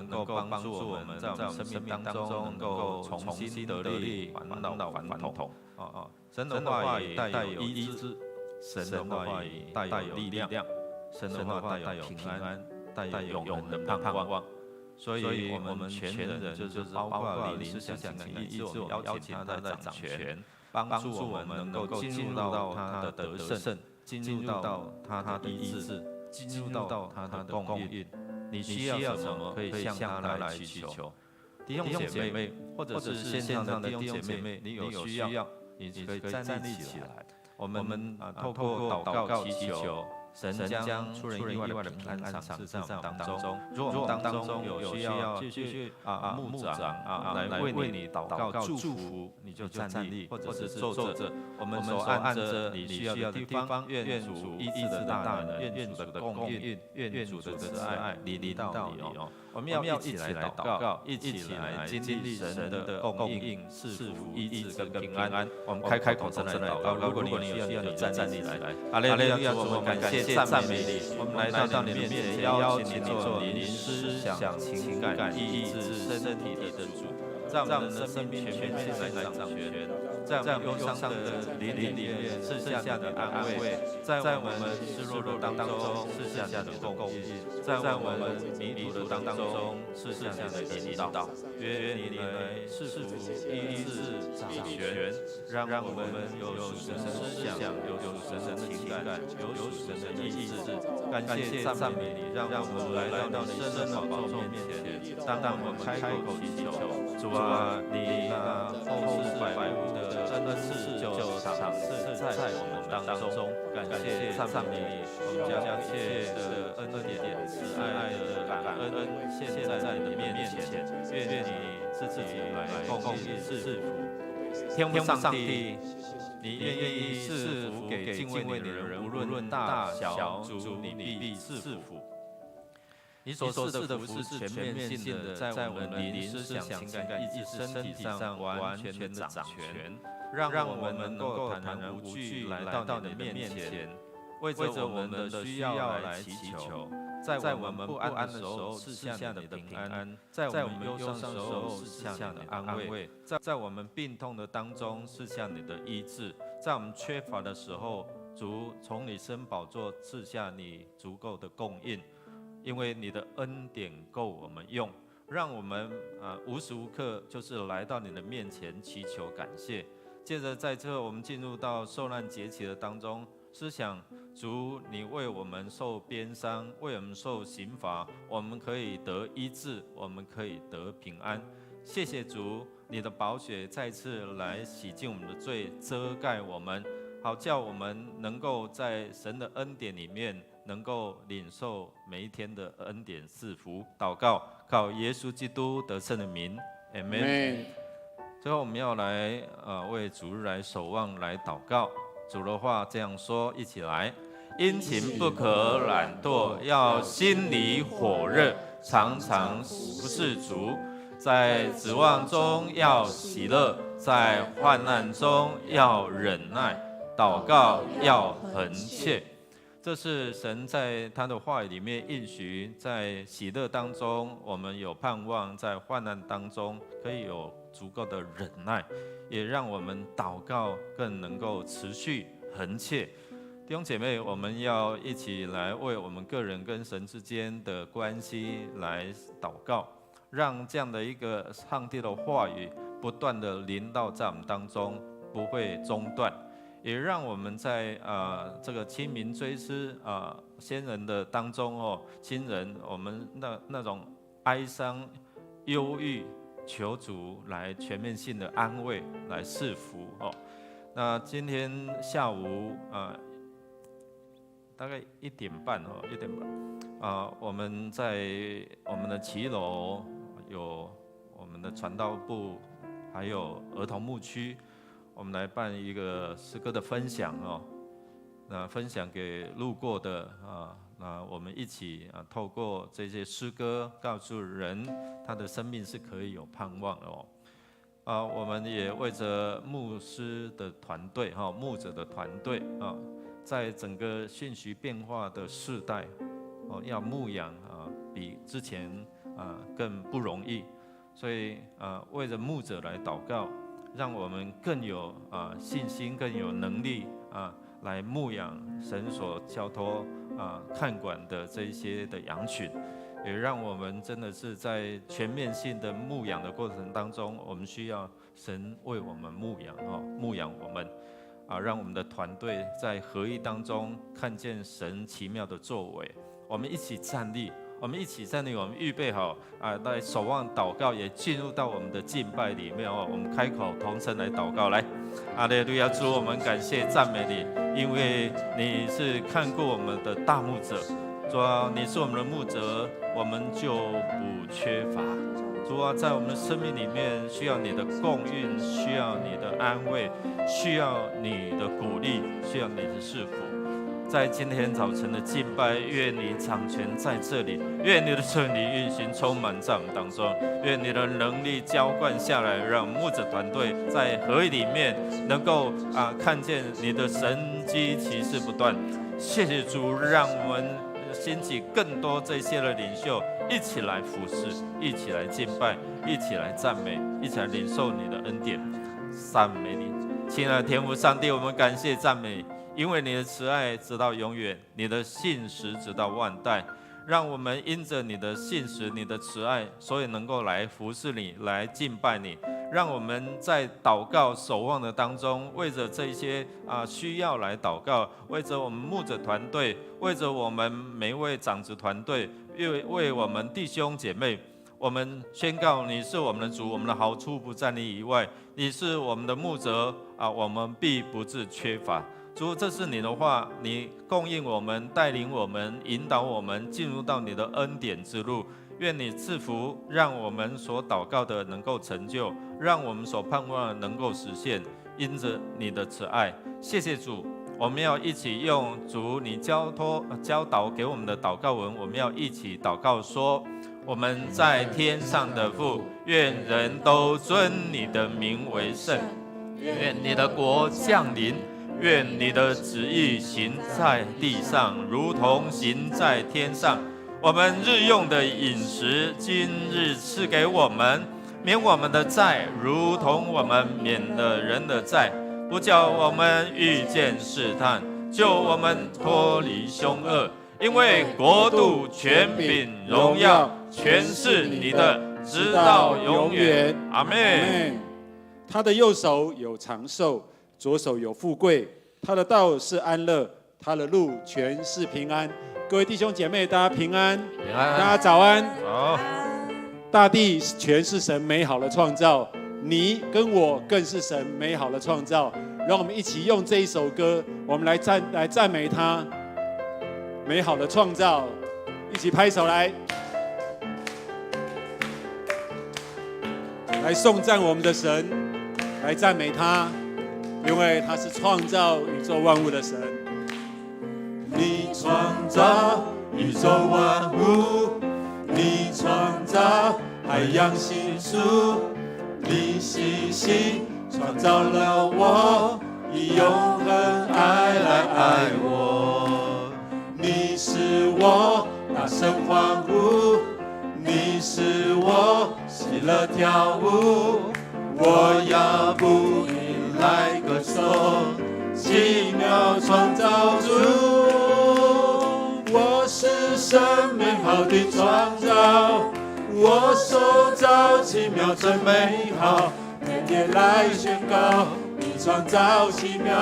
能够帮助我们在我们生命当中能够重新得力，返老还童。神的话语带有医治，神的话语带有力量，神的话带有平安，带有永恒的盼望。所以，我们全人就是包括灵、思想、情感、意志，我们邀请他在掌权，帮助我们能够进入到他的得胜，进入到他的医治，进入到他的供应。你需要什么，可以向他来祈求。弟兄姐妹，或者是线上的弟兄姐妹，你有需要，你可以站立起来。我们透过祷告祈求。神将出人意外的平安赏赐在我们当中。如果我们当中有需要继续牧长来为你祷告祝福，你就站立，或者是坐着。我们所按着你需要的地方，愿主医治的大能，愿主的供应，愿主的慈爱临到你哦。我们要一起来祷告，一起来经历神的供应、赐福、医治跟平安。我们开口真来祷告。如果你有需要，你就站立起来。哈利路亚！主，我们感谢赞美你。我们来到你的面前，邀请你做灵、思想、情感、意志、身体的主，在我们的生命全面来掌权。在我们忧伤的灵里面赐下的安慰，在我们失落的当中赐下的供应，在我们迷途的当中赐下的引导。愿你来赐福、医治、掌权，让我们有属神的思想，有属神的情感，有属神的意志。感谢赞美你，让我们来到你圣的宝座面前，当我们开口祈求，主啊，你那厚赐百物的恩赐就赏赐在我们当中。感谢赞美你，我们将一切的恩典、慈爱的感恩献在你的面前，愿你自己来供应赐福。天父上帝，你愿意赐福给敬畏你的人，无论大小，主你必赐福。你所赐的福是全面性的，在我们的灵、思想、情感、意志、身体上完全的掌权，让我们能够坦然无惧来到你的面前，为着我们的需要来祈求。在我们不安的时候赐下你的平安，在我们忧伤的时候赐下你的安慰，在我们病痛的当中赐下你的医治，在我们缺乏的时候，主从你圣宝座赐下你足够的供应。因为你的恩典够我们用，让我们无时无刻就是来到你的面前祈求感谢。接着在这我们进入到受难节期的当中，思想主你为我们受鞭伤，为我们受刑罚，我们可以得医治，我们可以得平安。谢谢主，你的宝血再次来洗净我们的罪，遮盖我们，好叫我们能够在神的恩典里面能够领受每一天的恩典赐福。祷告靠耶稣基督得胜的名 ，Amen。最后我们要来为主日来守望来祷告。主的话这样说，一起来：殷勤不可懒惰，要心里火热，常常服侍主。在指望中要喜乐，在患难中要忍耐，祷告要恒切。这是神在他的话语里面应许，在喜乐当中我们有盼望，在患难当中可以有足够的忍耐，也让我们祷告更能够持续恒切。弟兄姐妹，我们要一起来为我们个人跟神之间的关系来祷告，让这样的一个上帝的话语不断的临到在我们当中，不会中断。也让我们在这个清明追思先人的当中亲人我们那种哀伤、忧郁，求主来全面性的安慰，来赐福那今天下午大概1点半我们在我们的骑楼有我们的传道部，还有儿童牧区。我们来办一个诗歌的分享那分享给路过的那我们一起透过这些诗歌，告诉人他的生命是可以有盼望的我们也为着牧师的团队牧者的团队在整个讯息变化的世代要牧养比之前更不容易。所以为着牧者来祷告，让我们更有信心，更有能力来牧养神所交托看管的这一些的羊群，也让我们真的是在全面性的牧养的过程当中，我们需要神为我们牧养我们让我们的团队在合一当中看见神奇妙的作为。我们一起站立，我们预备好来守望祷告，也进入到我们的敬拜里面我们开口同声来祷告，来，哈利路亚！主，我们感谢赞美你，因为你是看顾我们的大牧者。主啊，你是我们的牧者，我们就不缺乏。主啊，在我们的生命里面，需要你的供应，需要你的安慰，需要你的鼓励，需要你的赐福。在今天早晨的敬拜，愿你掌权在这里，愿你的圣灵运行充满在我们当中，愿你的能力浇灌下来，让牧者团队在合一里面能够看见你的神迹奇事不断。谢谢主，让我们兴起更多这些的领袖，一起来服侍，一起来敬拜，一起来赞美，一起来领受你的恩典。赞美你，亲爱的天父上帝，我们感谢赞美，因为你的慈爱直到永远，你的信实直到万代。让我们因着你的信实、你的慈爱，所以能够来服侍你，来敬拜你。让我们在祷告守望的当中，为着这些需要来祷告，为着我们牧者团队，为着我们每一位长子团队，为我们弟兄姐妹，我们宣告你是我们的主，我们的好处不在你以外，你是我们的牧者我们必不致缺乏。主，这是你的话，你供应我们，带领我们，引导我们进入到你的恩典之路。愿你赐福，让我们所祷告的能够成就，让我们所盼望的能够实现，因着你的慈爱。谢谢主，我们要一起用主你教导给我们的祷告文，我们要一起祷告说：我们在天上的父，愿人都尊你的名为圣，愿你的国降临，愿你的旨意行在地上，如同行在天上。我们日用的饮食，今日赐给我们，免我们的债，如同我们免了人的债，不叫我们遇见试探，救我们脱离凶恶。因为国度、权柄、荣耀，全是你的，直到永远。阿们。他的右手有长寿，左手有富贵，他的道是安乐，他的路全是平安。各位弟兄姐妹，大家平安，大家早安。好，大地全是神美好的创造，你跟我更是神美好的创造。让我们一起用这一首歌，我们来赞美他美好的创造，一起拍手来颂赞我们的神，来赞美他，因为他是创造宇宙万物的神。你创造宇宙万物，你创造海洋星宿，你细细创造了我，以永恒爱来爱我。你使我大声欢呼，你使我喜乐跳舞，我要不停来歌颂奇妙创造主。我是神美好的创造，我受造奇妙真美好，天天来宣告你创造奇妙，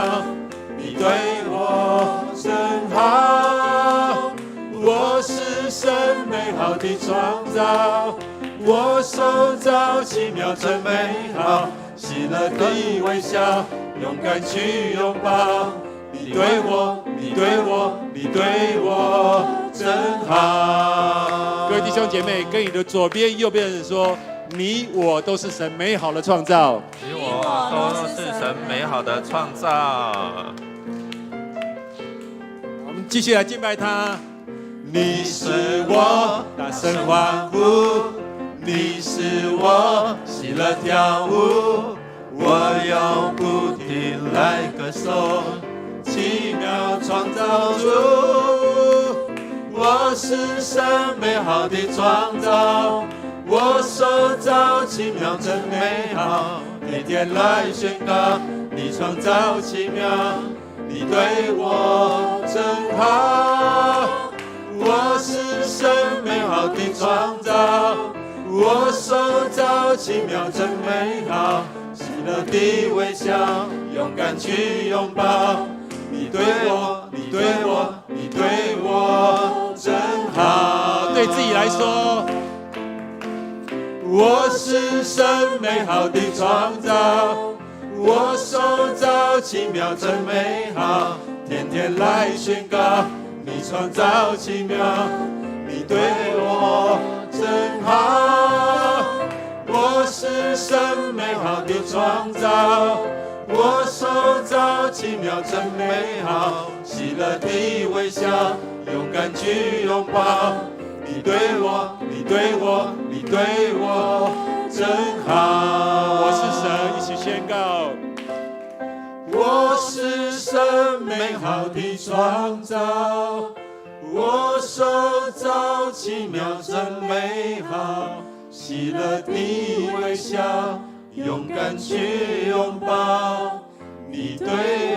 你对我真好。我是神美好的创造，我受造奇妙真美好，喜乐的微笑，勇敢去拥抱。你对我，你对我，你对我真好。各位弟兄姐妹，跟你的左边、右边的人说：你我都是神美好的创造。你我都是神美好的创造。我们继续来敬拜他。你使我大声欢呼，你使我喜乐跳舞，我要不停来歌颂奇妙创造主。我我是神美好的创造，我手造奇妙真美好，天天来宣告你创造奇妙，你对我真好。我是神美好的创造，我手造奇妙真美好，喜乐的微笑，勇敢去拥抱。你对我，你对我，你对我真好。对自己来说，我是神美好的创造，我手造奇妙真美好，天天来宣告你创造奇妙，你对我真好。我是神美好的创造，我手造奇妙真美好，喜乐的微笑，勇敢去拥抱。你对我，你对我，你对我真好。我是神，一起宣告。我是神美好的创造，我手造奇妙真美好，喜乐的微笑，勇敢去拥抱。你对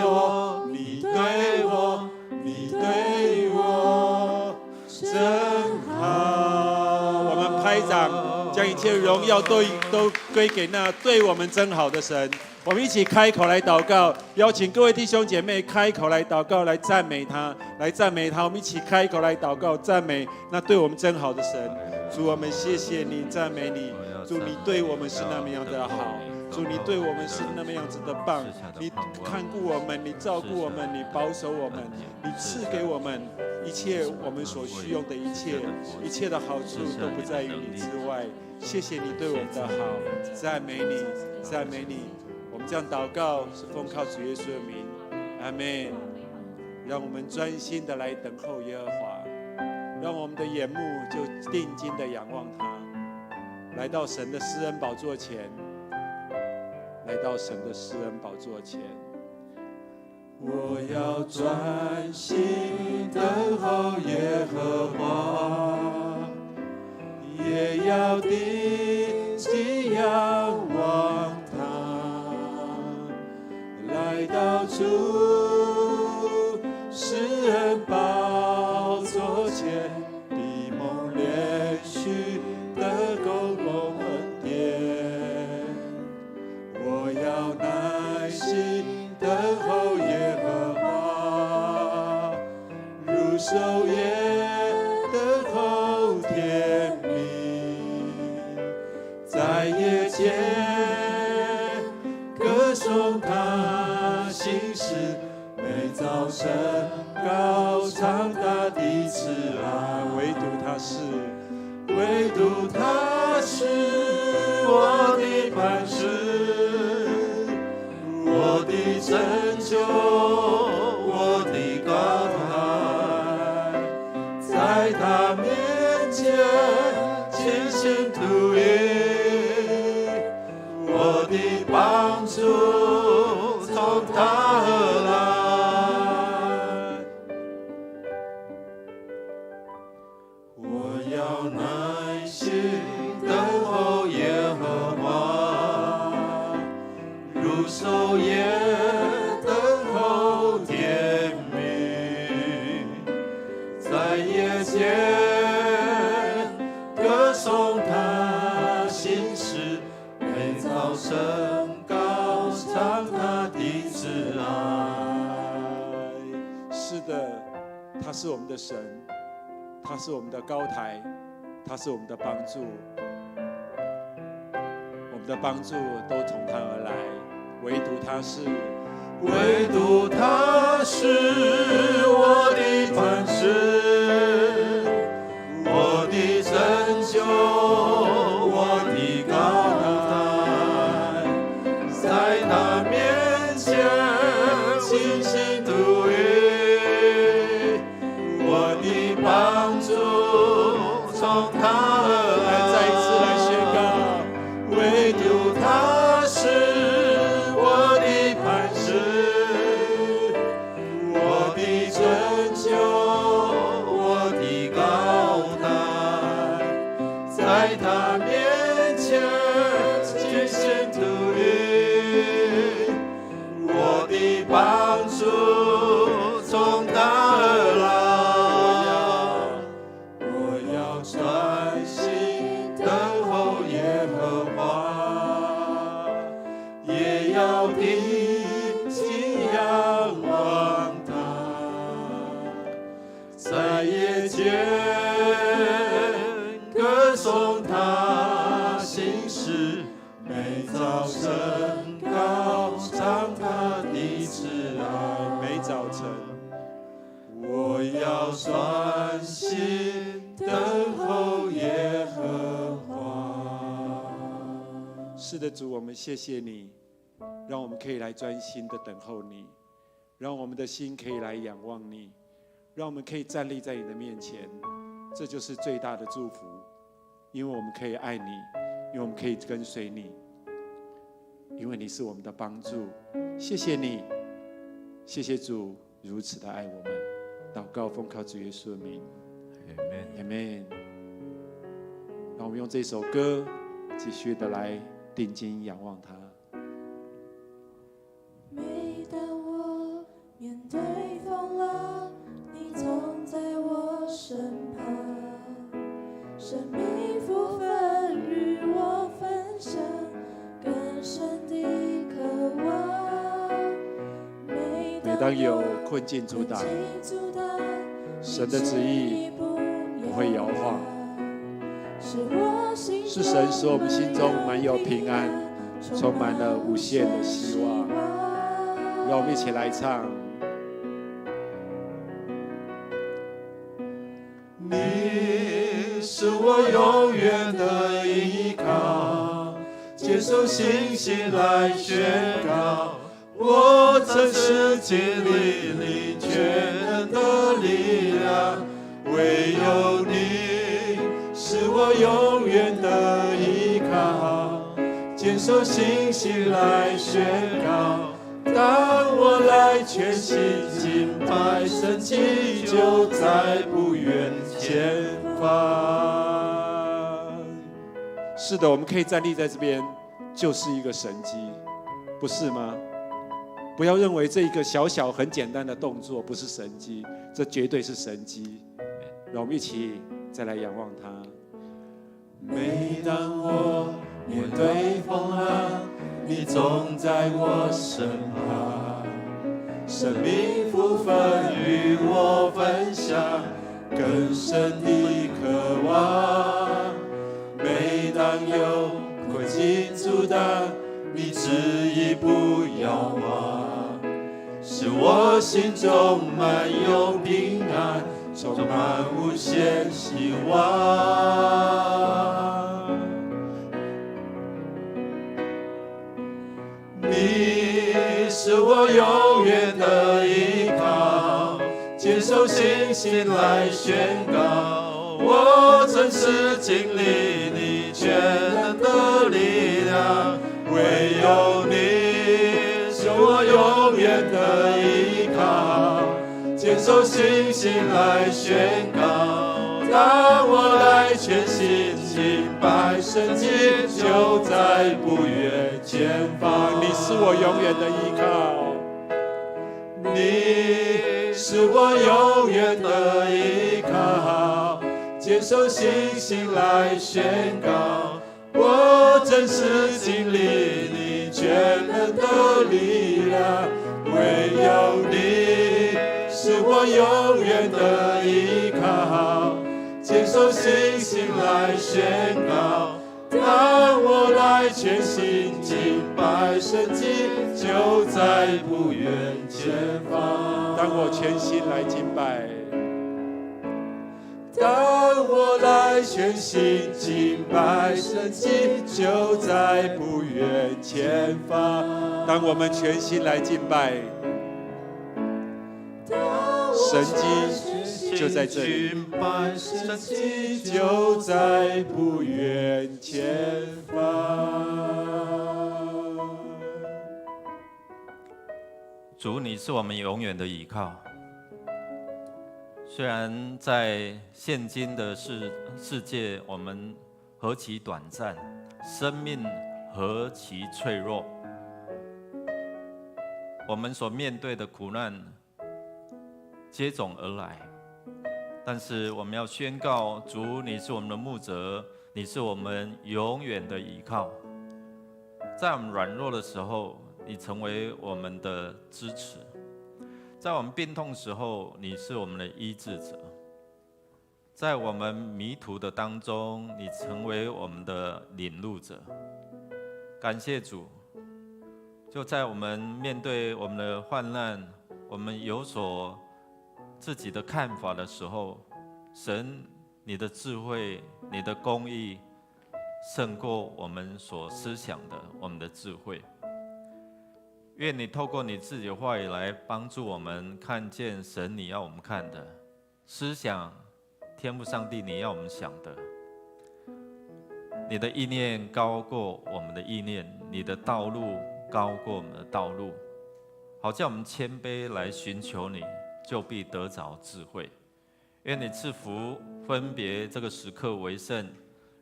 我，你对我，你对我真好。我们拍掌，将一切荣耀都归给那对我们真好的神。我们一起开口来祷告，邀请各位弟兄姐妹开口来祷告，来赞美他，来赞美他。我们一起开口来祷告，赞美那对我们真好的神。主，我们谢谢你，赞美你。主，你对我们是那么样的好。主，你对我们是那么样子的棒，你看顾我们，你照顾我们，你保守我们，你赐给我们一切我们所需用的一切的好处都不在于你之外。谢谢你对我们的好，赞美你，赞美你。我们这样祷告是奉靠主耶稣的名，阿们。让我们专心的来等候耶和华，让我们的眼目就定睛的仰望他，来到神的施恩宝座前，来到神的施恩宝座前。我要专心等候耶和华，也要定睛仰望他，来到主施恩宝座前，闭蒙连续的公共恩典。我要耐心等候耶和华，如守夜等候天明，在夜间歌颂他心事，每早晨高唱他的慈爱。唯独他是，唯独他是我的磐石，我的拯救，我的高台，在他面前艰辛突遇，我的帮助从他而来。我要耐心等候耶和华，如守夜等候天明，在夜间歌颂他心事，每早晨高唱他的慈爱。是的，他是我们的神，他是我们的高台，他是我们的帮助，我们的帮助都从他而来，唯独他是，唯独他是我的磐石，我的拯救，我的高台，在他面前倾心吐意，我的帮助从他而来。再一次来宣告，唯独他是我的磐石，我的拯救，我的高在他面前尽心吐力，我的帮助从他而来，我要专心等候耶和华，也要定睛仰望他，在夜间歌颂他心事，每早晨高唱他的慈爱。每早晨，我要专心等候耶和华。是的，主，我们谢谢你，让我们可以来专心的等候你，让我们的心可以来仰望你，让我们可以站立在你的面前，这就是最大的祝福，因为我们可以爱你，因为我们可以跟随你，因为你是我们的帮助。谢谢你，谢谢主如此的爱我们。祷告奉靠主耶稣的名 ，Amen。让我们用这首歌继续的来定睛仰望他。每当我面对风浪，你总在我身旁，生命福分与我分享，更深的渴望。每当有困境阻挡，神的旨意不会摇晃，是神使我们心中满有平安，充满了无限的希望。让我们一起来唱。你是我永远的依靠，接受信心来宣告，我曾是经历你全能的力量，唯有你是我永远的依靠，接受信心来宣告，当我来全心敬拜，神迹就在不远前方。是的，我们可以站立在这边，就是一个神迹，不是吗？不要认为这一个小小很简单的动作不是神迹，这绝对是神迹。让我们一起再来仰望他。每当我面对风浪，你总在我身旁，生命福分与我分享，更深的渴望。每当有困境阻挡，你旨意不摇晃，使我心中满有平安，充满无限希望。你是我永远的依靠，接受信心来宣告，我曾是经历你全能的力量，唯有你是我永远的依靠，接受信心来宣告，当我来全心敬拜，神迹就在不远前方。你是我永远的依靠，你是我永远的依靠，接受信心来宣告，我真是经历你全能的力量，唯有你是我永远的依靠，接受信心来宣告，当我来全心敬拜，神迹就在不远前方。当我全心来敬拜，当我来全心敬拜，神迹就在不远前方。当我们全心来敬拜，神迹就在这里。神迹就在不远前方。主，你是我们永远的依靠。虽然在现今的世界，我们何其短暂，生命何其脆弱。我们所面对的苦难接踵而来，但是我们要宣告：主，你是我们的牧者，你是我们永远的依靠。在我们软弱的时候，你成为我们的支持；在我们病痛的时候，你是我们的医治者；在我们迷途的当中，你成为我们的领路者。感谢主，就在我们面对我们的患难，我们有所自己的看法的时候，神，你的智慧、你的公义，胜过我们所思想的，我们的智慧。愿你透过你自己的话语来帮助我们看见神你要我们看的思想，天父上帝你要我们想的。你的意念高过我们的意念，你的道路高过我们的道路。好叫我们谦卑来寻求你，就必得着智慧。愿你赐福分别这个时刻为圣，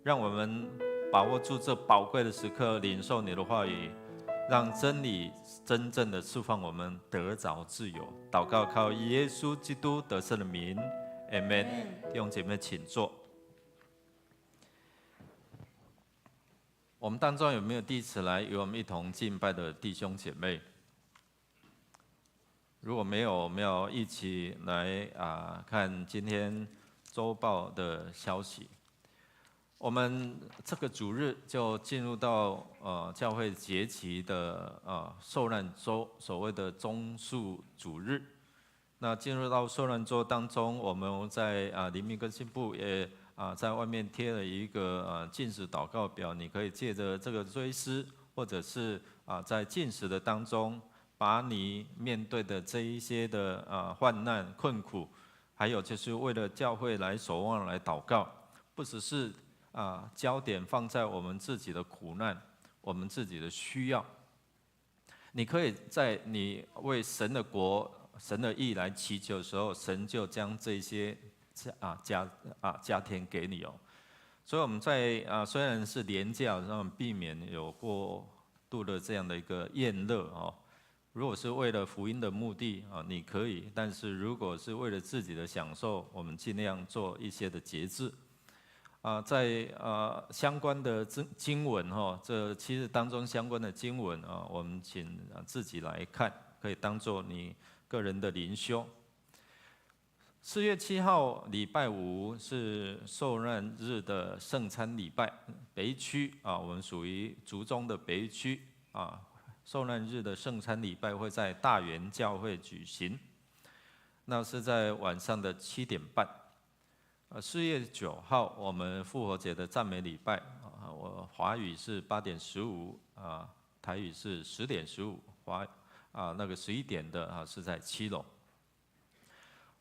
让我们把握住这宝贵的时刻，领受你的话语，让真理真正的释放我们，得着自由。祷告靠耶稣基督得胜的名 ，Amen。弟兄姐妹，请坐。我们当中有没有第一次来与我们一同敬拜的弟兄姐妹？如果没有，我们要一起来看今天周报的消息。我们这个主日就进入到教会节期的受难周，所谓的棕树主日。那进入到受难周当中，我们在灵命更新部也在外面贴了一个禁食祷告表，你可以借着这个追思，或者是在禁食的当中，把你面对的这一些的患难困苦，还有就是为了教会来守望来祷告，不只是焦点放在我们自己的苦难，我们自己的需要。你可以在你为神的国、神的义来祈求的时候，神就将这些加添给你哦。所以我们在虽然是连假，让我们避免有过度的这样的一个宴乐哦。如果是为了福音的目的你可以；但是如果是为了自己的享受，我们尽量做一些的节制。在相关的经文这其实当中相关的经文我们请自己来看，可以当作你个人的灵修。4月7号礼拜五是受难日的圣餐礼拜，北区我们属于竹中的北区受难日的圣餐礼拜会在大园教会举行，那是在晚上的7点半。4月9号我们复活节的赞美礼拜我华语是8点15台语是10点15，那个11点的是在7楼。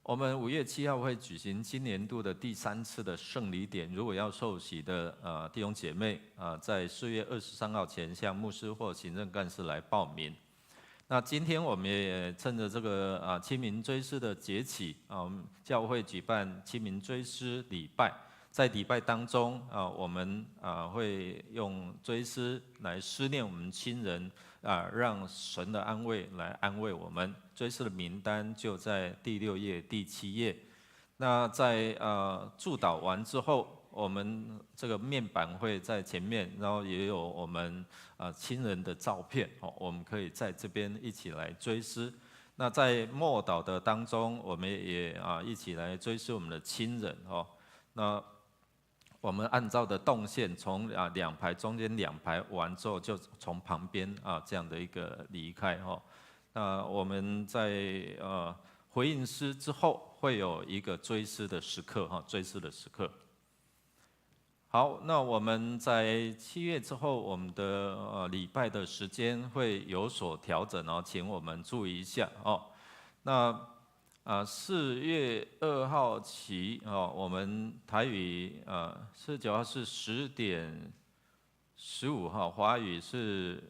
我们5月7号会举行今年度的第3次的圣礼典，如果要受洗的弟兄姐妹在4月23号前向牧师或行政干事来报名。那今天我们也趁着这个清明追思的节气我们教会举办清明追思礼拜，在礼拜当中我们会用追思来思念我们亲人让神的安慰来安慰我们。追思的名单就在第6页、第7页。那在祝祷完之后，我们这个面板会在前面，然后也有我们亲人的照片我们可以在这边一起来追思。那在默祷的当中，我们也一起来追思我们的亲人那我们按照的动线，从2排中间2排完之后，就从旁边这样的一个离开那我们在回应诗之后，会有一个追思的时刻追思的时刻。好，那我们在7月之后，我们的礼拜的时间会有所调整请我们注意一下那4月2号起我们台语4月9号是10点15华语是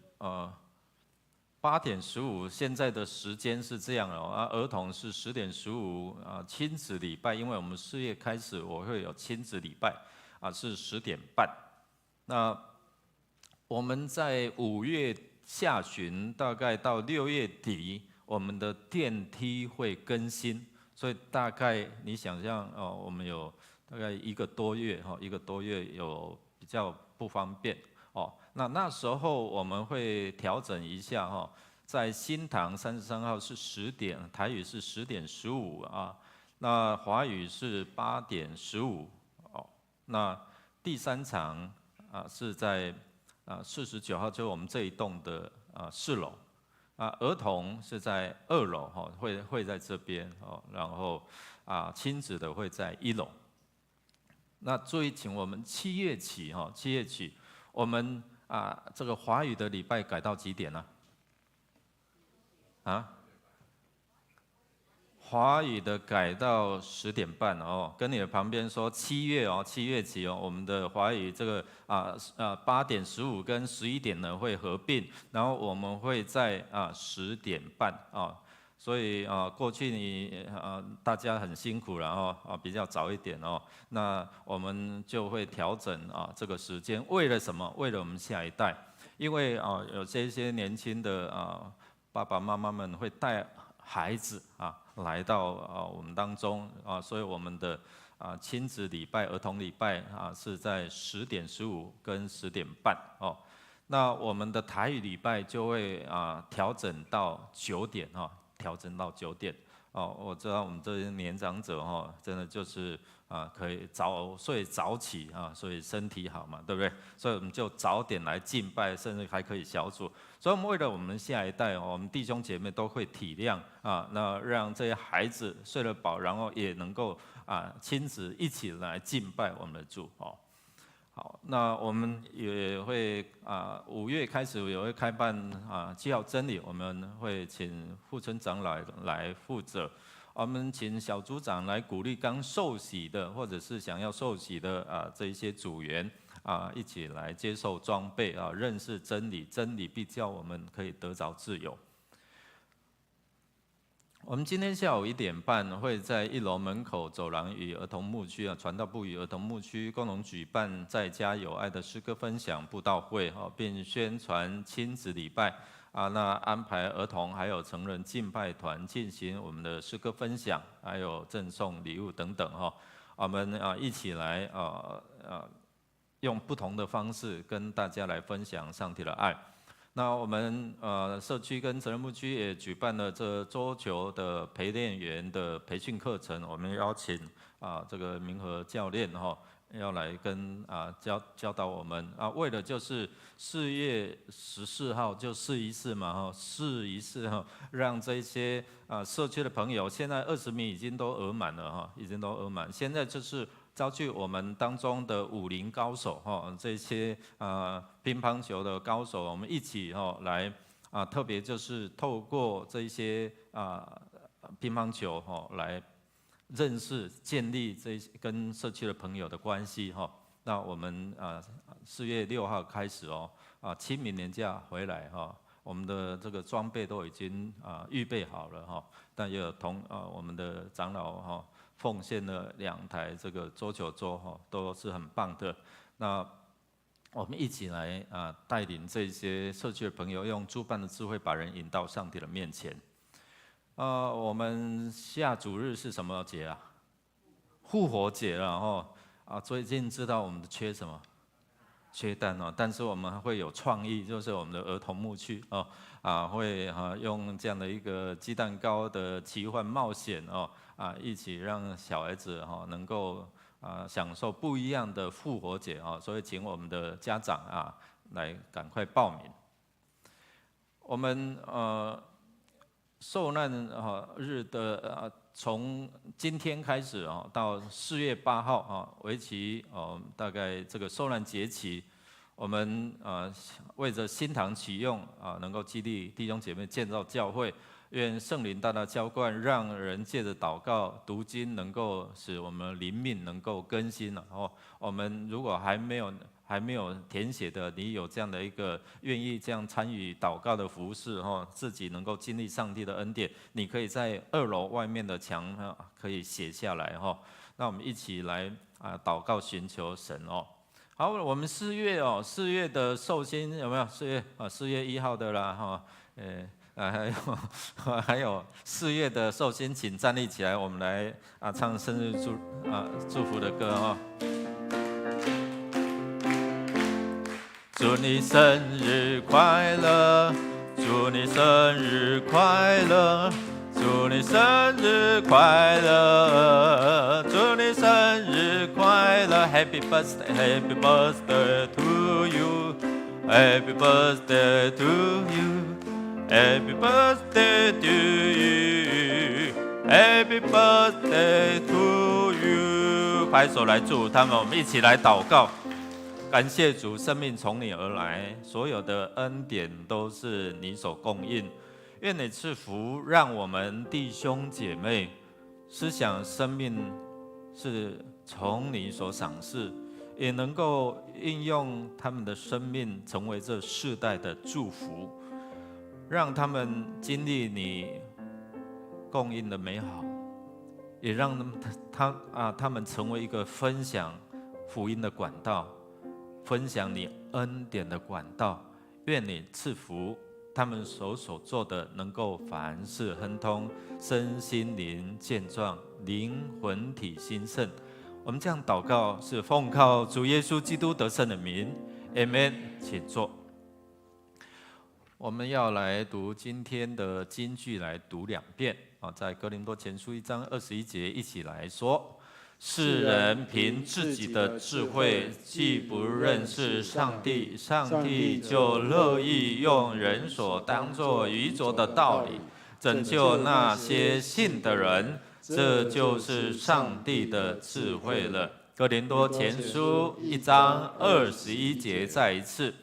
8点15，现在的时间是这样儿童是10点15亲子礼拜，因为我们4月开始我会有亲子礼拜是10点半那我们在5月下旬，大概到6月底，我们的电梯会更新，所以大概你想象哦，我们有大概1个多月1个多月有比较不方便哦。那时候我们会调整一下哈，在新堂33号是10点，台语是10点15啊，那华语是8点15哦。那第3场是在49号，就是我们这一栋的4楼。儿童是在2楼哈，会在这边哦，然后亲子的会在1楼。那注意，请我们7月起7月起，我们这个华语的礼拜改到几点呢？华语的改到10点半哦，跟你的旁边说7月起哦，我们的华语这个8点15跟11点呢会合并，然后我们会在10点半所以过去大家很辛苦然后比较早一点哦，那我们就会调整这个时间，为了什么？为了我们下一代，因为有这些年轻的爸爸妈妈们会带孩子来到我们当中所以我们的亲子礼拜、儿童礼拜是在10点15跟10点半哦。那我们的台语礼拜就会调整到9点调整到9点哦。我知道我们这些年长者真的就是可以早睡早起所以身体好嘛，对不对？所以我们就早点来敬拜，甚至还可以小组。所以我们为了我们下一代我们弟兄姐妹都会体谅那让这些孩子睡得饱，然后也能够亲子一起来敬拜我们的主哦。好，那我们也会5月开始也会开办7号真理，我们会请副村长来负责。我们请小组长来鼓励刚受洗的，或者是想要受洗的这一些组员一起来接受装备认识真理，真理必叫我们可以得着自由。我们今天下午1点半会在1楼门口走廊与儿童牧区传道部与儿童牧区共同举办在家有爱的诗歌分享布道会并宣传亲子礼拜那安排儿童还有成人敬拜团进行我们的诗歌分享，还有赠送礼物等等我们一起来用不同的方式跟大家来分享上帝的爱。那我们社区跟成人牧区也举办了这桌球的陪练员的培训课程，我们邀请这个明和教练要来跟教导我们为了就是4月14号就试一试嘛试一试让这些社区的朋友，现在20名已经都额满了已经都额满，现在就是招聚我们当中的武林高手这些乒乓球的高手，我们一起来特别就是透过这些乒乓球来认识、建立这些跟社区的朋友的关系那我们4月6号开始清明年假回来我们的这个装备都已经预备好了但也有我们的长老奉献了2台这个桌球桌都是很棒的。那我们一起来带领这些社区的朋友，用诸般的智慧把人引到上帝的面前。我们下主日是什么节复活节了最近知道我们缺什么？缺蛋但是我们会有创意，就是我们的儿童牧区会用这样的一个鸡蛋糕的奇幻冒险一起让小孩子能够享受不一样的复活节所以请我们的家长来赶快报名。我们受难日的从今天开始到4月8号为期大概这个受难节期，我们为着新堂启用能够激励弟兄姐妹建造教会，愿圣灵大大浇灌，让人借着祷告读经能够使我们灵命能够更新我们如果还没有填写的，你有这样的一个愿意这样参与祷告的服事自己能够经历上帝的恩典，你可以在2楼外面的墙可以写下来那我们一起来祷告寻求神好，我们4月哦，4月的寿星有没有？4月啊，4月1号的啦，哈，还有4月的寿星，请站立起来，我们来唱生日祝福的歌哦。祝你生日快乐，祝你生日快乐，祝你生日快乐，祝你生日快乐 ，Happy birthday, Happy birthday to you, Happy birthday to you, Happy birthday to you, Happy birthday to you。拍手来祝福他们，我们一起来祷告。感谢主，生命从你而来，所有的恩典都是你所供应。愿你赐福，让我们弟兄姐妹思想生命是从你所赏赐，也能够应用他们的生命成为这世代的祝福，让他们经历你供应的美好，也让他们成为一个分享福音的管道，分享你恩典的管道。愿你赐福他们所做的，能够凡事亨通，身心灵健壮，灵魂体兴盛。我们这样祷告，是奉靠主耶稣基督得胜的名 ，Amen。请坐。我们要来读今天的金句，来读2遍啊，在哥林多前书1章21节，一起来说。世人凭自己的智慧，既不认识上帝，上帝就乐意用人所当作愚拙的道理，拯救那些信的人。这就是上帝的智慧了。哥林多前书1章21节，再一次。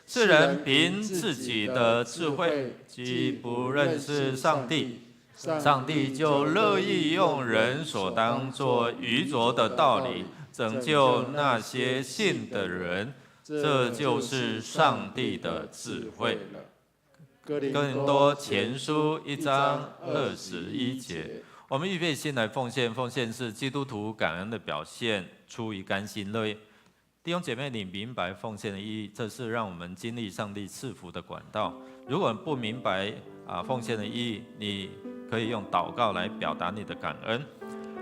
世人凭自己的智慧，既不认识上帝，上帝就乐意用人所当作愚拙的道理，拯救那些信的人。这就是上帝的智慧。哥林多前书1章21节。我们预备心来奉献，奉献是基督徒感恩的表现，出于甘心乐意。弟兄姐妹，你明白奉献的意义？这是让我们经历上帝赐福的管道。如果不明白奉献的意义，你可以用祷告来表达你的感恩。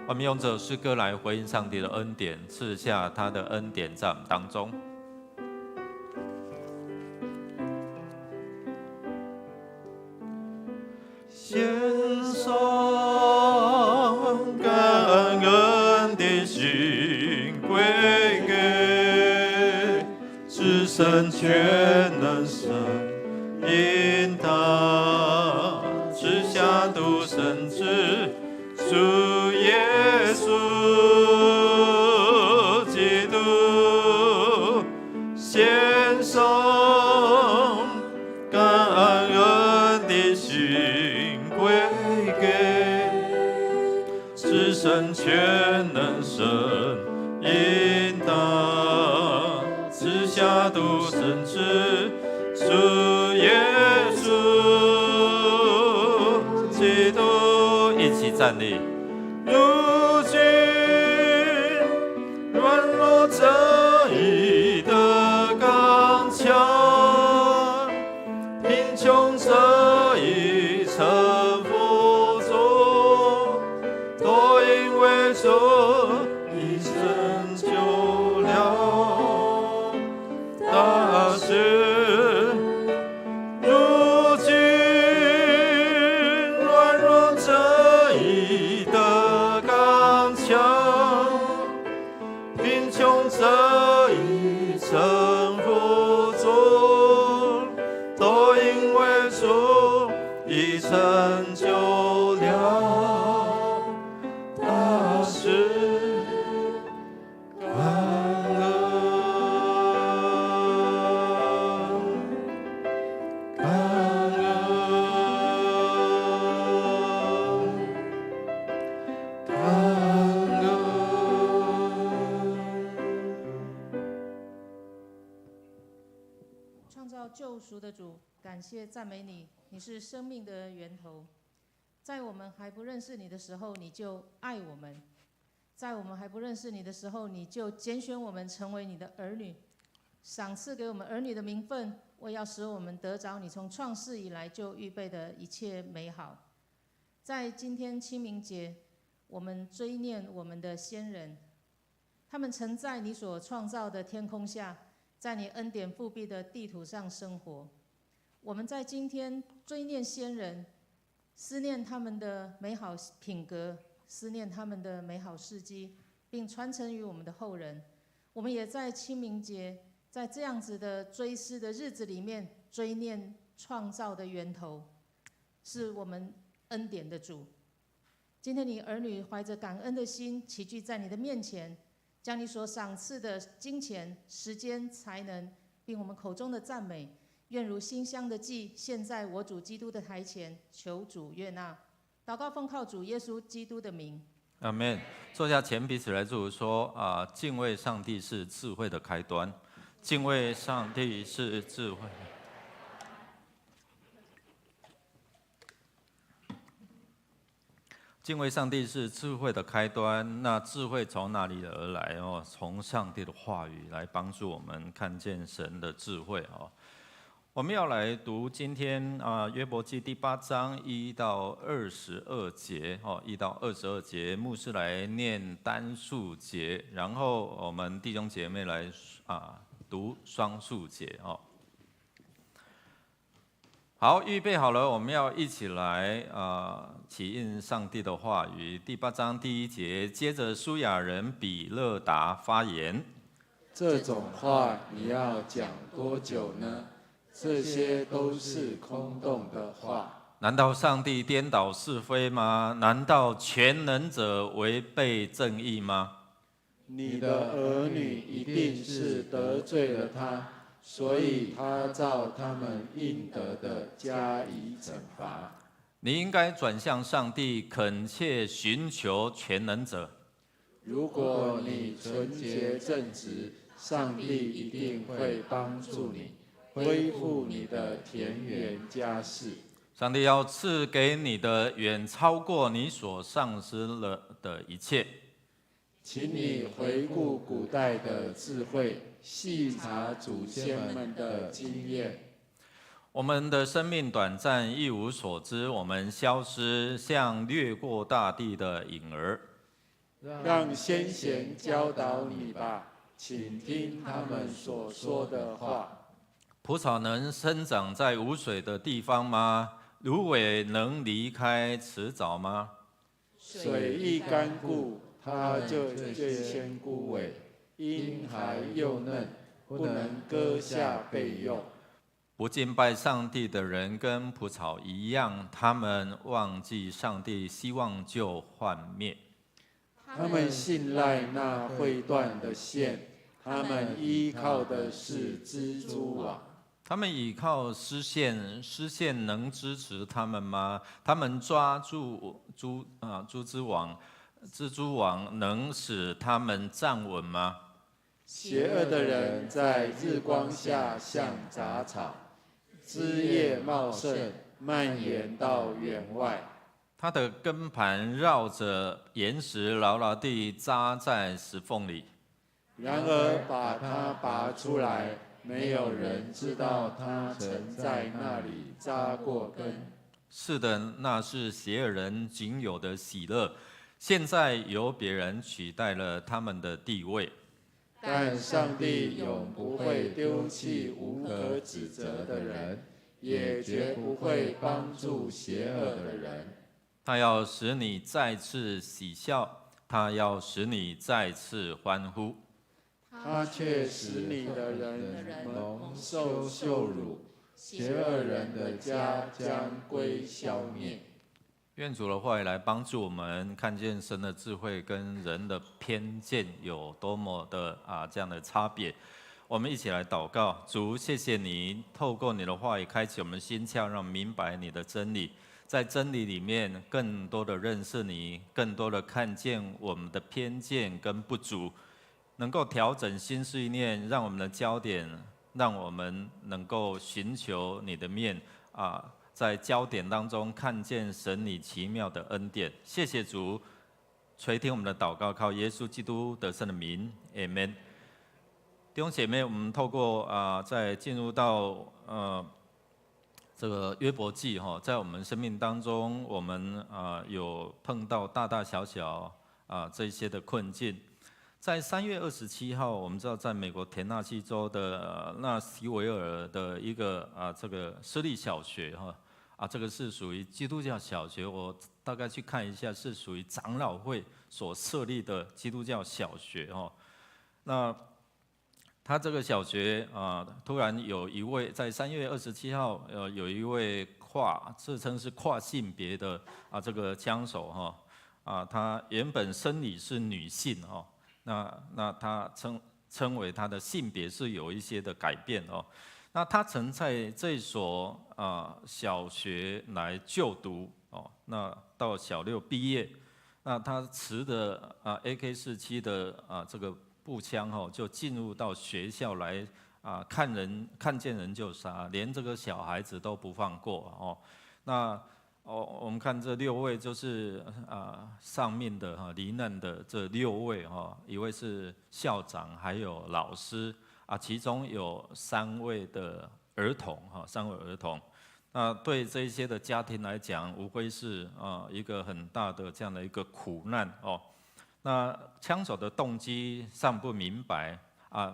我们用这首诗歌来回应上帝的恩典，赐下他的恩典在我们当中。献上感恩的心归给至神全能神引导，赐下独生子主耶稣基督，献上感恩的心归给至神全能神引导，赐下独生子主耶稣基督。一起站立。如今软弱正义的刚强，贫穷这一城府中，都因为主你成就了大事。如今软弱正义的刚强，贫穷这一城府中，都因为主已成就了大事。感恩，感恩，感恩。创造救赎的主，感谢赞美你，你是生命的源头。在我们还不认识你的时候，你就爱我们；在我们还不认识你的时候，你就拣选我们成为你的儿女，赏赐给我们儿女的名分，为要使我们得着你从创世以来就预备的一切美好。在今天清明节，我们追念我们的先人，他们曾在你所创造的天空下，在你恩典复辟的地图上生活。我们在今天追念先人，思念他们的美好品格，思念他们的美好事迹，并传承于我们的后人。我们也在清明节，在这样子的追思的日子里面，追念创造的源头，是我们恩典的主。今天你儿女怀着感恩的心齐聚在你的面前，将你所赏赐的金钱、时间、才能，并我们口中的赞美，愿如馨香的祭献在我主基督的台前，求主悦纳。祷告奉靠主耶稣基督的名。阿们。坐下前彼此来祝福说敬畏上帝是智慧的开端，敬畏上帝是智慧。敬畏上帝是智慧的开端，那智慧从哪里而来？从上帝的话语来帮助我们看见神的智慧。我们要来读今天约伯记第8章1到22节，1到22节，牧师来念单数节，然后我们弟兄姐妹来读双数节。好，预备好了，我们要一起来起应上帝的话语。第8章第1节，接着书亚人比勒达发言：这种话你要讲多久呢？这些都是空洞的话。难道上帝颠倒是非吗？难道全能者违背正义吗？你的儿女一定是得罪了他，所以他照他们应得的加以惩罚。你应该转向上帝，恳切寻求全能者。如果你纯洁正直，上帝一定会帮助你，恢复你的田园家室。上帝要赐给你的远超过你所丧失了的一切。请你回顾古代的智慧，细查祖先们的经验。我们的生命短暂，一无所知，我们消失，像掠过大地的影儿。让先贤教导你吧，请听他们所说的话。蒲草能生长在无水的地方吗？芦苇能离开池沼吗？水一干固，它就先枯萎，因还幼嫩，不能割下备用。不敬拜上帝的人跟蒲草一样，他们忘记上帝，希望就幻灭。他们信赖那会断的线，他们依靠的是蜘蛛网。他们倚靠丝线，丝线能支持他们吗？他们抓住蜘蛛网能使他们站稳吗？邪恶的人在日光下像杂草，枝叶茂盛，蔓延到园外。它的根盘绕着岩石，牢牢地扎在石缝里。然而把它拔出来，没有人知道它曾在那里扎过根。是的，那是邪恶人仅有的喜乐，现在由别人取代了他们的地位。但上帝永不会丢弃无可指责的人，也绝不会帮助邪恶的人。他要使你再次喜笑，他要使你再次欢呼。他却使你的人蒙受羞辱，邪恶人的家将归消灭。愿主的话语来帮助我们看见神的智慧跟人的偏见有多么的这样的差别。我们一起来祷告，主，谢谢你透过你的话语开启我们心窍，让我们明白你的真理，在真理里面更多的认识你，更多的看见我们的偏见跟不足，能够调整心思意念，让我们的焦点，让我们能够寻求你的面在焦点当中看见神你奇妙的恩典。谢谢主，垂听我们的祷告，靠耶稣基督得胜的名 ，Amen。弟兄姐妹，我们透过在进入到这个约伯记哈，在我们生命当中，我们有碰到大大小小这些的困境。在3月27号，我们知道在美国田纳西州的纳西维尔的一个这个私立小学哈，这个是属于基督教小学，我大概去看一下，是属于长老会所设立的基督教小学哈。那他这个小学突然有一位在3月27号，有一位自称是跨性别的这个枪手哈，他原本生理是女性哈。那他称为他的性别是有一些的改变哦。那他曾在这所小学来就读哦，那到小6毕业，那他持的AK-47的这个步枪哦，就进入到学校来看见人就杀，连这个小孩子都不放过哦。那我们看这6位就是上面的罹难的这6位一位是校长，还有老师其中有3位的儿童3位儿童。那对这一些的家庭来讲，无非是一个很大的这样的一个苦难哦。那枪手的动机尚不明白。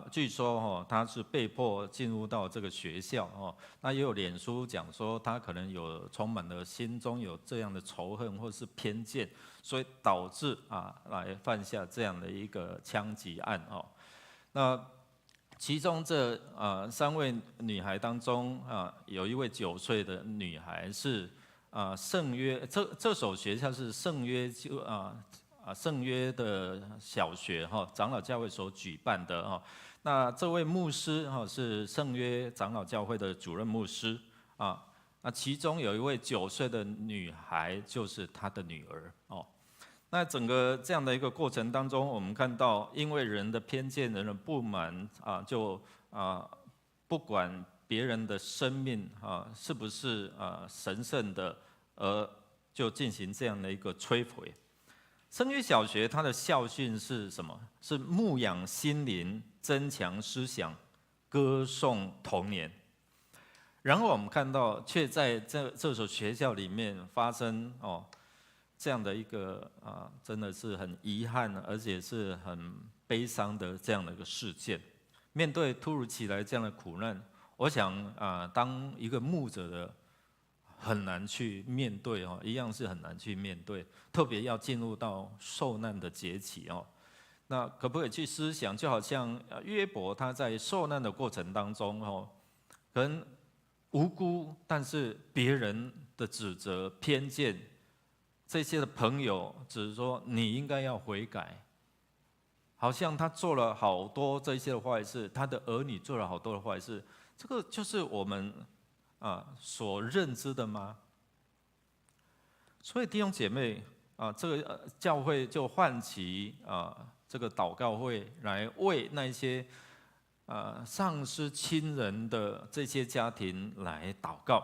据说他是被迫进入到这个学校那也有脸书讲说他可能有充满了心中有这样的仇恨或是偏见，所以导致来犯下这样的一个枪击案那其中这3位女孩当中有一位9岁的女孩是圣约，这所学校是圣约的小学长老教会所举办的那这位牧师是圣约长老教会的主任牧师那其中有一位9岁的女孩就是他的女儿那整个这样的一个过程当中，我们看到因为人的偏见、人的不满就不管别人的生命是不是神圣的，而就进行这样的一个摧毁。圣约小学它的校训是什么？是牧养心灵，增强思想，歌颂童年。然后我们看到，却在这所学校里面发生这样的一个真的是很遗憾，而且是很悲伤的这样的一个事件。面对突如其来这样的苦难，我想当一个牧者的很难去面对一样是很难去面对，特别要进入到受难的节期那可不可以去思想，就好像约伯他在受难的过程当中可能无辜，但是别人的指责、偏见，这些的朋友只是说你应该要悔改，好像他做了好多这些的坏事，他的儿女做了好多的坏事，这个就是我们所认知的吗？所以弟兄姐妹这个教会就唤起这个祷告会，来为那些丧失亲人的这些家庭来祷告，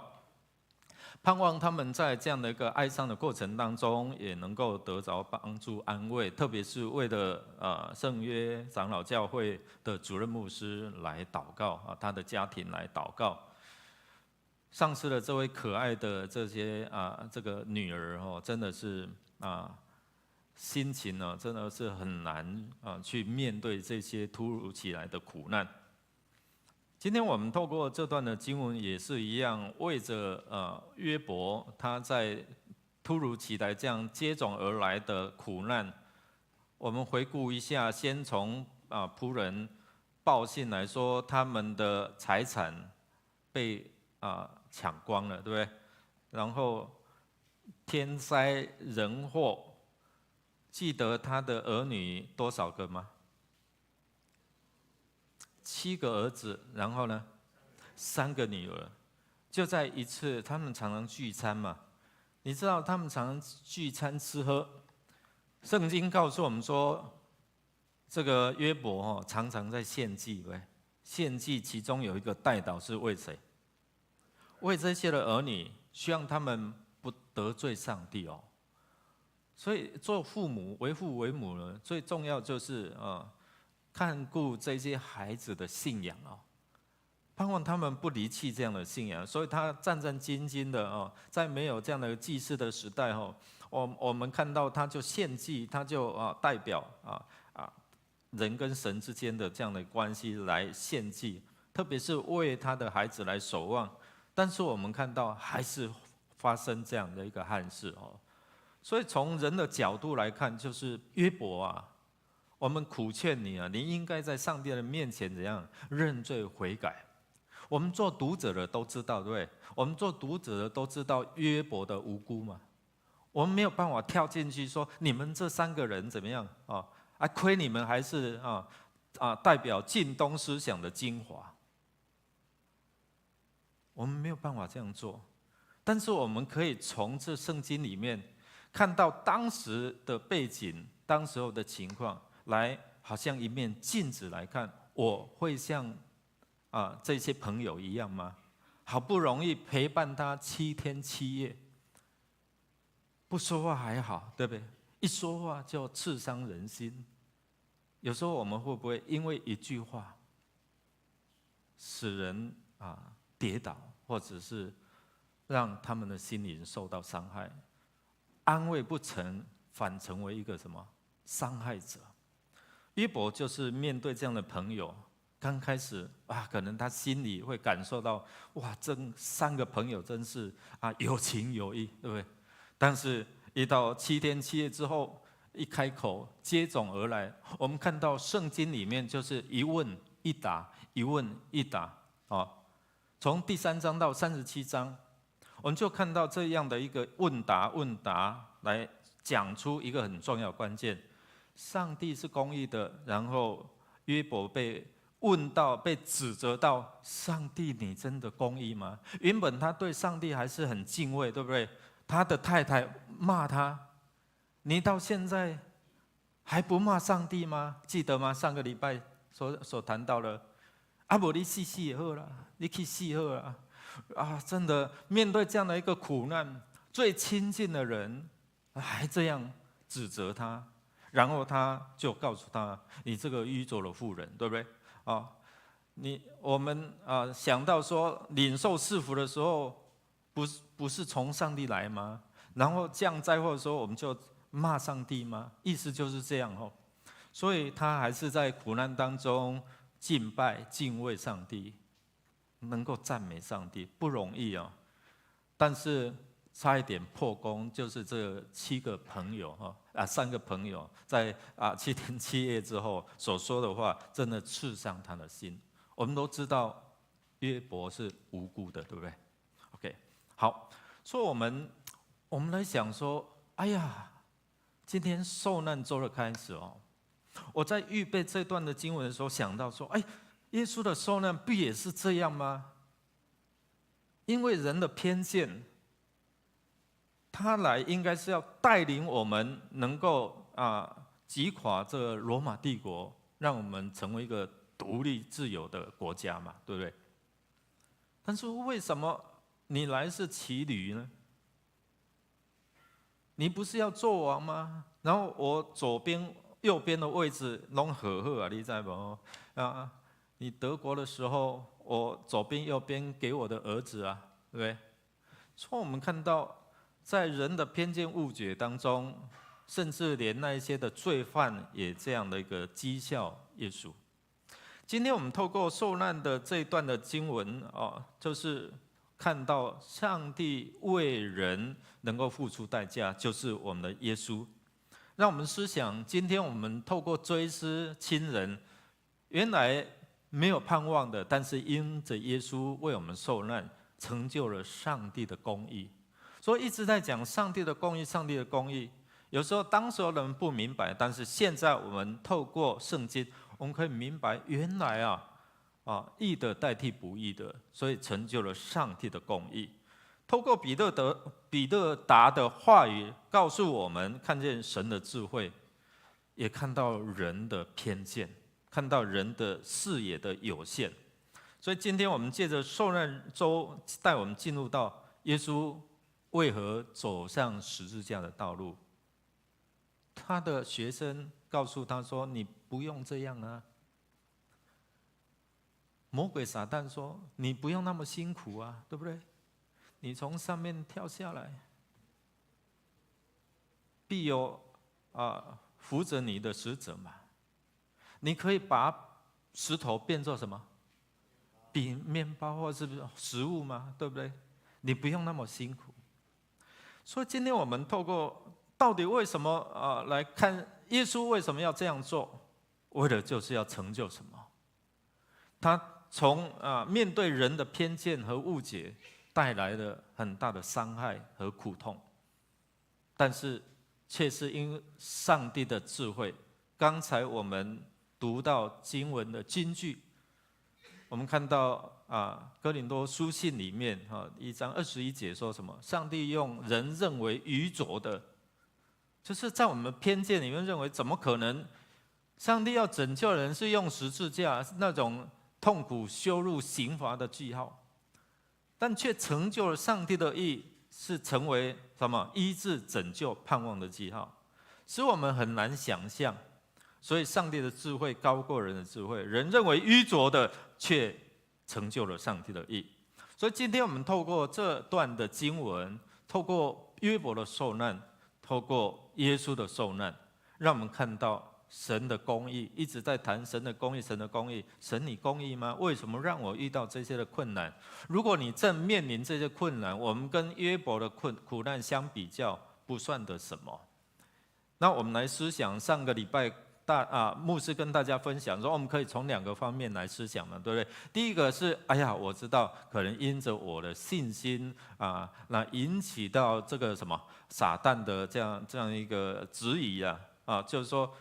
盼望他们在这样的一个哀伤的过程当中，也能够得着帮助安慰，特别是为了圣约长老教会的主任牧师来祷告他的家庭来祷告。丧失了这位可爱的这些这个女儿真的是心情呢真的是很难去面对这些突如其来的苦难。今天我们透过这段的经文也是一样，为着约伯他在突如其来这样接踵而来的苦难，我们回顾一下，先从仆人报信来说，他们的财产被抢光了，对不对？然后天灾人祸，记得他的儿女多少个吗？7个儿子，然后呢，3个女儿。就在一次，他们常常聚餐嘛，你知道他们常常聚餐吃喝。圣经告诉我们说，这个约伯常常在献祭，对，献祭其中有一个代祷是为谁？为这些的儿女，希望他们不得罪上帝所以做父母、为父为母呢，最重要就是看顾这些孩子的信仰啊，盼望他们不离弃这样的信仰。所以他战战兢兢的在没有这样的祭司的时代我们看到他就献祭，他就代表人跟神之间的这样的关系来献祭，特别是为他的孩子来守望。但是我们看到还是发生这样的一个憾事所以从人的角度来看，就是约伯啊，我们苦劝你啊，你应该在上帝的面前怎样认罪悔改。我们做读者的都知道，对不对？我们做读者的都知道约伯的无辜嘛。我们没有办法跳进去说你们这3个人怎么样亏你们还是代表近东思想的精华。我们没有办法这样做，但是我们可以从这圣经里面看到当时的背景、当时候的情况，来好像一面镜子来看，我会像这些朋友一样吗？好不容易陪伴他7天7夜，不说话还好，对不对？一说话就刺伤人心。有时候我们会不会因为一句话，使人跌倒，或者是让他们的心灵受到伤害？安慰不成，反成为一个什么伤害者？约伯就是面对这样的朋友，刚开始可能他心里会感受到，哇，这3个朋友真是有情有义，对不对？但是一到7天7夜之后，一开口接踵而来，我们看到圣经里面就是一问一答，一问一答从第3章到37章，我们就看到这样的一个问答来讲出一个很重要的关键：上帝是公义的。然后约伯被问到，被指责到，上帝，你真的公义吗？原本他对上帝还是很敬畏，对不对？他的太太骂他，你到现在还不骂上帝吗？记得吗？上个礼拜所谈到了，不你死也好啦，你去死好啦真的面对这样的一个苦难，最亲近的人还这样指责他，然后他就告诉他：你这个愚拙的妇人，对不对？我们想到说领受赐福的时候，不是从上帝来吗？然后降灾祸的时候，我们就骂上帝吗？意思就是这样所以他还是在苦难当中敬拜、敬畏上帝，能够赞美上帝，不容易但是差一点破功，就是这7个朋友3个朋友在7天7夜之后所说的话，真的刺伤他的心。我们都知道约伯是无辜的，对不对 ？OK， 好，所以我们来想说，哎呀，今天受难周的开始我在预备这段的经文的时候想到说，耶稣的受难不也是这样吗？因为人的偏见，他来应该是要带领我们能够击垮这个罗马帝国，让我们成为一个独立自由的国家嘛，对不对？但是为什么你来是骑驴呢？你不是要做王吗？然后我左边、右边的位置拢好好你知不？你德国的时候，我左边、右边给我的儿子对不对？所以我们看到，在人的偏见误解当中，甚至连那一些的罪犯也这样的一个讥笑耶稣。今天我们透过受难的这一段的经文就是看到上帝为人能够付出代价，就是我们的耶稣。让我们思想，今天我们透过追思亲人，原来没有盼望的，但是因着耶稣为我们受难，成就了上帝的公义。所以一直在讲上帝的公义，上帝的公义。有时候当时候人不明白，但是现在我们透过圣经，我们可以明白，原来义的代替不义的，所以成就了上帝的公义。透过彼得达的话语，告诉我们看见神的智慧，也看到人的偏见，看到人的视野的有限。所以今天我们借着受难周，带我们进入到耶稣为何走上十字架的道路。他的学生告诉他说：“你不用这样啊。”魔鬼撒旦说：“你不用那么辛苦啊，对不对？你从上面跳下来，必有扶着你的使者嘛。你可以把石头变作什么？比面包或是食物吗？对不对？你不用那么辛苦。”所以今天我们透过到底为什么来看耶稣为什么要这样做？为了就是要成就什么？他从面对人的偏见和误解带来了很大的伤害和苦痛，但是却是因为上帝的智慧。刚才我们读到经文的金句，我们看到哥林多书信里面1章21节说什么？上帝用人认为愚拙的，就是在我们偏见里面认为怎么可能？上帝要拯救人是用十字架那种痛苦、羞辱、刑罚的记号，但却成就了上帝的义，是成为什么？医治、拯救、盼望的记号，使我们很难想象。所以上帝的智慧高过人的智慧，人认为愚拙的，却成就了上帝的义。所以今天我们透过这段的经文，透过约伯的受难，透过耶稣的受难，让我们看到神的公义。一直在谈神的公义，神的公义。神你公义吗？为什么让我遇到这些的困难？如果你正面临这些困难，我们跟约伯的苦难相比较，不算得什么。那我们来思想，上个礼拜牧师跟大家分享说，我们可以从2个方面来思想嘛，对不对？第一个是，我知道可能因着我的信心那引起到这个什么撒旦的这样一个质疑就是说，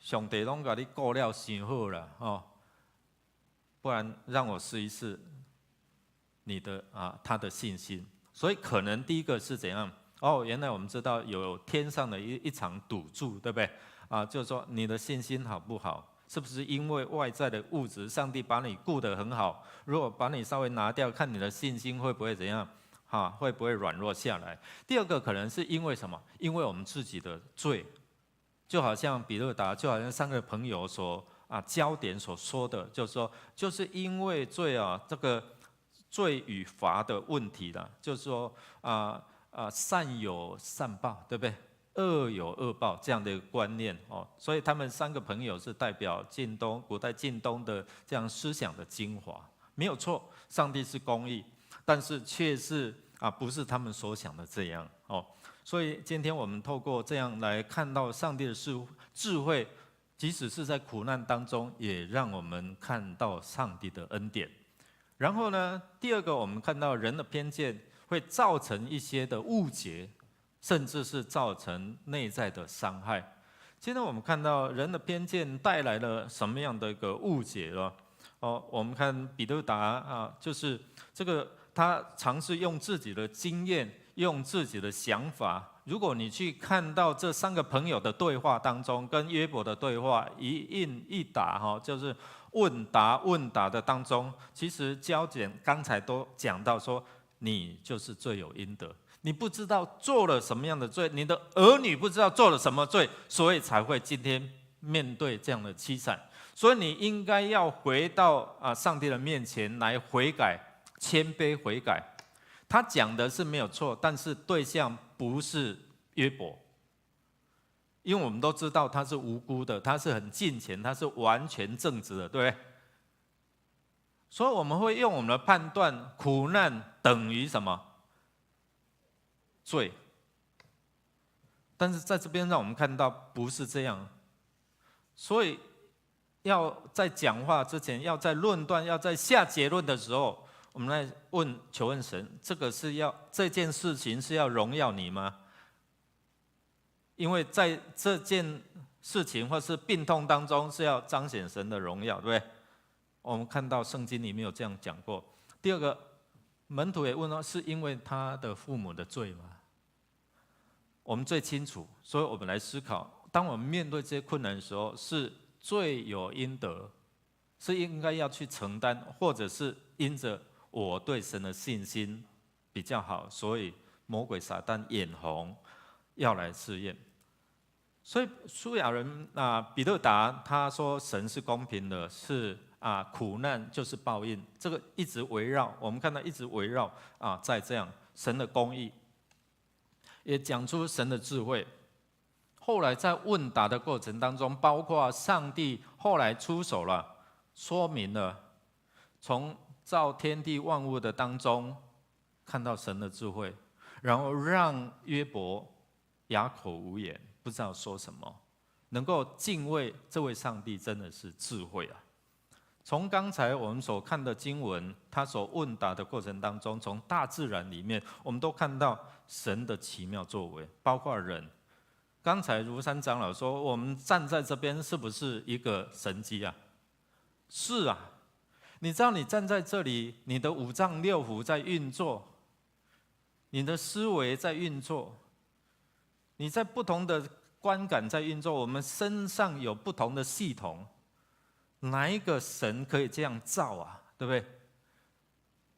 上帝拢把你顾了想好了不然让我试一试你的他的信心。所以可能第一个是怎样？原来我们知道有天上的一场赌注，对不对？就是说你的信心好不好？是不是因为外在的物质，上帝把你顾得很好？如果把你稍微拿掉，看你的信心会不会怎样？会不会软弱下来？第二个可能是因为什么？因为我们自己的罪，就好像比勒达，就好像3个朋友所焦点所说的，就是说，就是因为罪这个罪与罚的问题啦，就是说善有善报，对不对？恶有恶报这样的一个观念所以他们3个朋友是代表古代晋东的这样思想的精华，没有错。上帝是公义，但是却是不是他们所想的这样所以今天我们透过这样来看到上帝的智慧，即使是在苦难当中，也让我们看到上帝的恩典。然后呢，第二个我们看到人的偏见会造成一些的误解，甚至是造成内在的伤害。今天我们看到人的偏见带来了什么样的一个误解呢？我们看彼得达就是这个他尝试用自己的经验，用自己的想法。如果你去看到这3个朋友的对话当中，跟约伯的对话一应一答就是问答的当中，其实焦点刚才都讲到说，你就是罪有应得。你不知道做了什么样的罪，你的儿女不知道做了什么罪，所以才会今天面对这样的凄惨。所以你应该要回到上帝的面前来悔改，谦卑悔改。他讲的是没有错，但是对象不是约伯，因为我们都知道他是无辜的，他是很敬虔，他是完全正直的，对不对？所以我们会用我们的判断，苦难等于什么？罪。但是在这边让我们看到不是这样，所以要在讲话之前，要在论断，要在下结论的时候，我们来求问神，这件事情是要荣耀你吗？因为在这件事情或是病痛当中，是要彰显神的荣耀，对不对？我们看到圣经里面有这样讲过。第二个，门徒也问说，是因为他的父母的罪吗？我们最清楚，所以我们来思考，当我们面对这些困难的时候，是罪有应得，是应该要去承担，或者是因着我对神的信心比较好，所以魔鬼撒旦眼红要来试验。所以苏亚人比勒达他说神是公平的，是苦难就是报应，这个一直围绕，我们看到一直围绕在这样神的公义，也讲出神的智慧。后来在问答的过程当中，包括上帝后来出手了，说明了从造天地万物的当中看到神的智慧，然后让约伯哑口无言，不知道说什么，能够敬畏这位上帝真的是智慧啊！从刚才我们所看的经文，他所问答的过程当中，从大自然里面，我们都看到神的奇妙作为，包括人。刚才如山长老说，我们站在这边是不是一个神迹啊？是啊，你知道你站在这里，你的五脏六腑在运作，你的思维在运作，你在不同的观感在运作，我们身上有不同的系统，哪一个神可以这样造啊？对不对？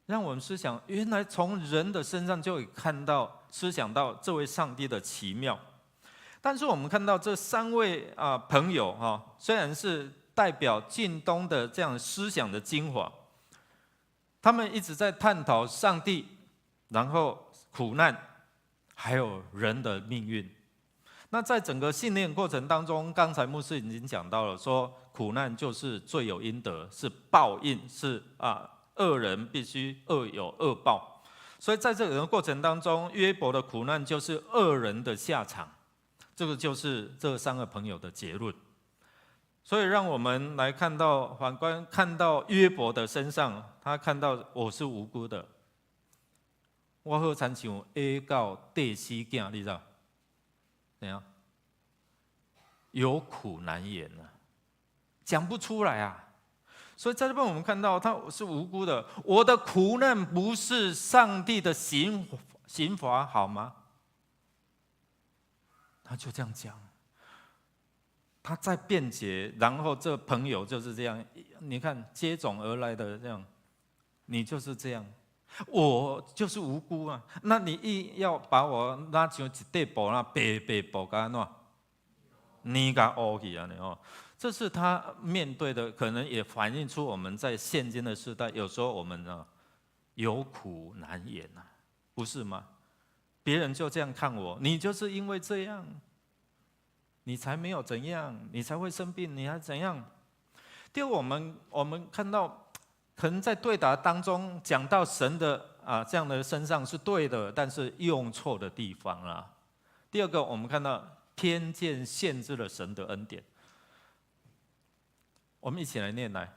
让我们思想，原来从人的身上就可以看到、思想到这位上帝的奇妙。但是我们看到这三位朋友虽然是代表近东的这样思想的精华，他们一直在探讨上帝，然后苦难，还有人的命运。那在整个信念过程当中，刚才牧师已经讲到了，说苦难就是罪有应得，是报应，是恶人必须恶有恶报。所以在这个过程当中，约伯的苦难就是恶人的下场。这个就是这三个朋友的结论，所以让我们来看到，反观看到约伯的身上，他看到我是无辜的，我好亲像A到第四囝，你知道？怎样？有苦难言啊，讲不出来啊。所以在这边我们看到他是无辜的，我的苦难不是上帝的刑罚，好吗？他就这样讲，他在辩解，然后这朋友就是这样，你看接踵而来的这样，你就是这样，我就是无辜啊，那你硬要把我拉像一块布那白布干喏，你给乌去啊你哦，这是他面对的，可能也反映出我们在现今的时代，有时候我们有苦难言啊，不是吗？别人就这样看我，你就是因为这样，你才没有怎样，你才会生病，你还怎样？第二，我们看到，可能在对答当中讲到神的这样的身上是对的，但是用错的地方啦。第二个，我们看到偏见限制了神的恩典。我们一起来念来。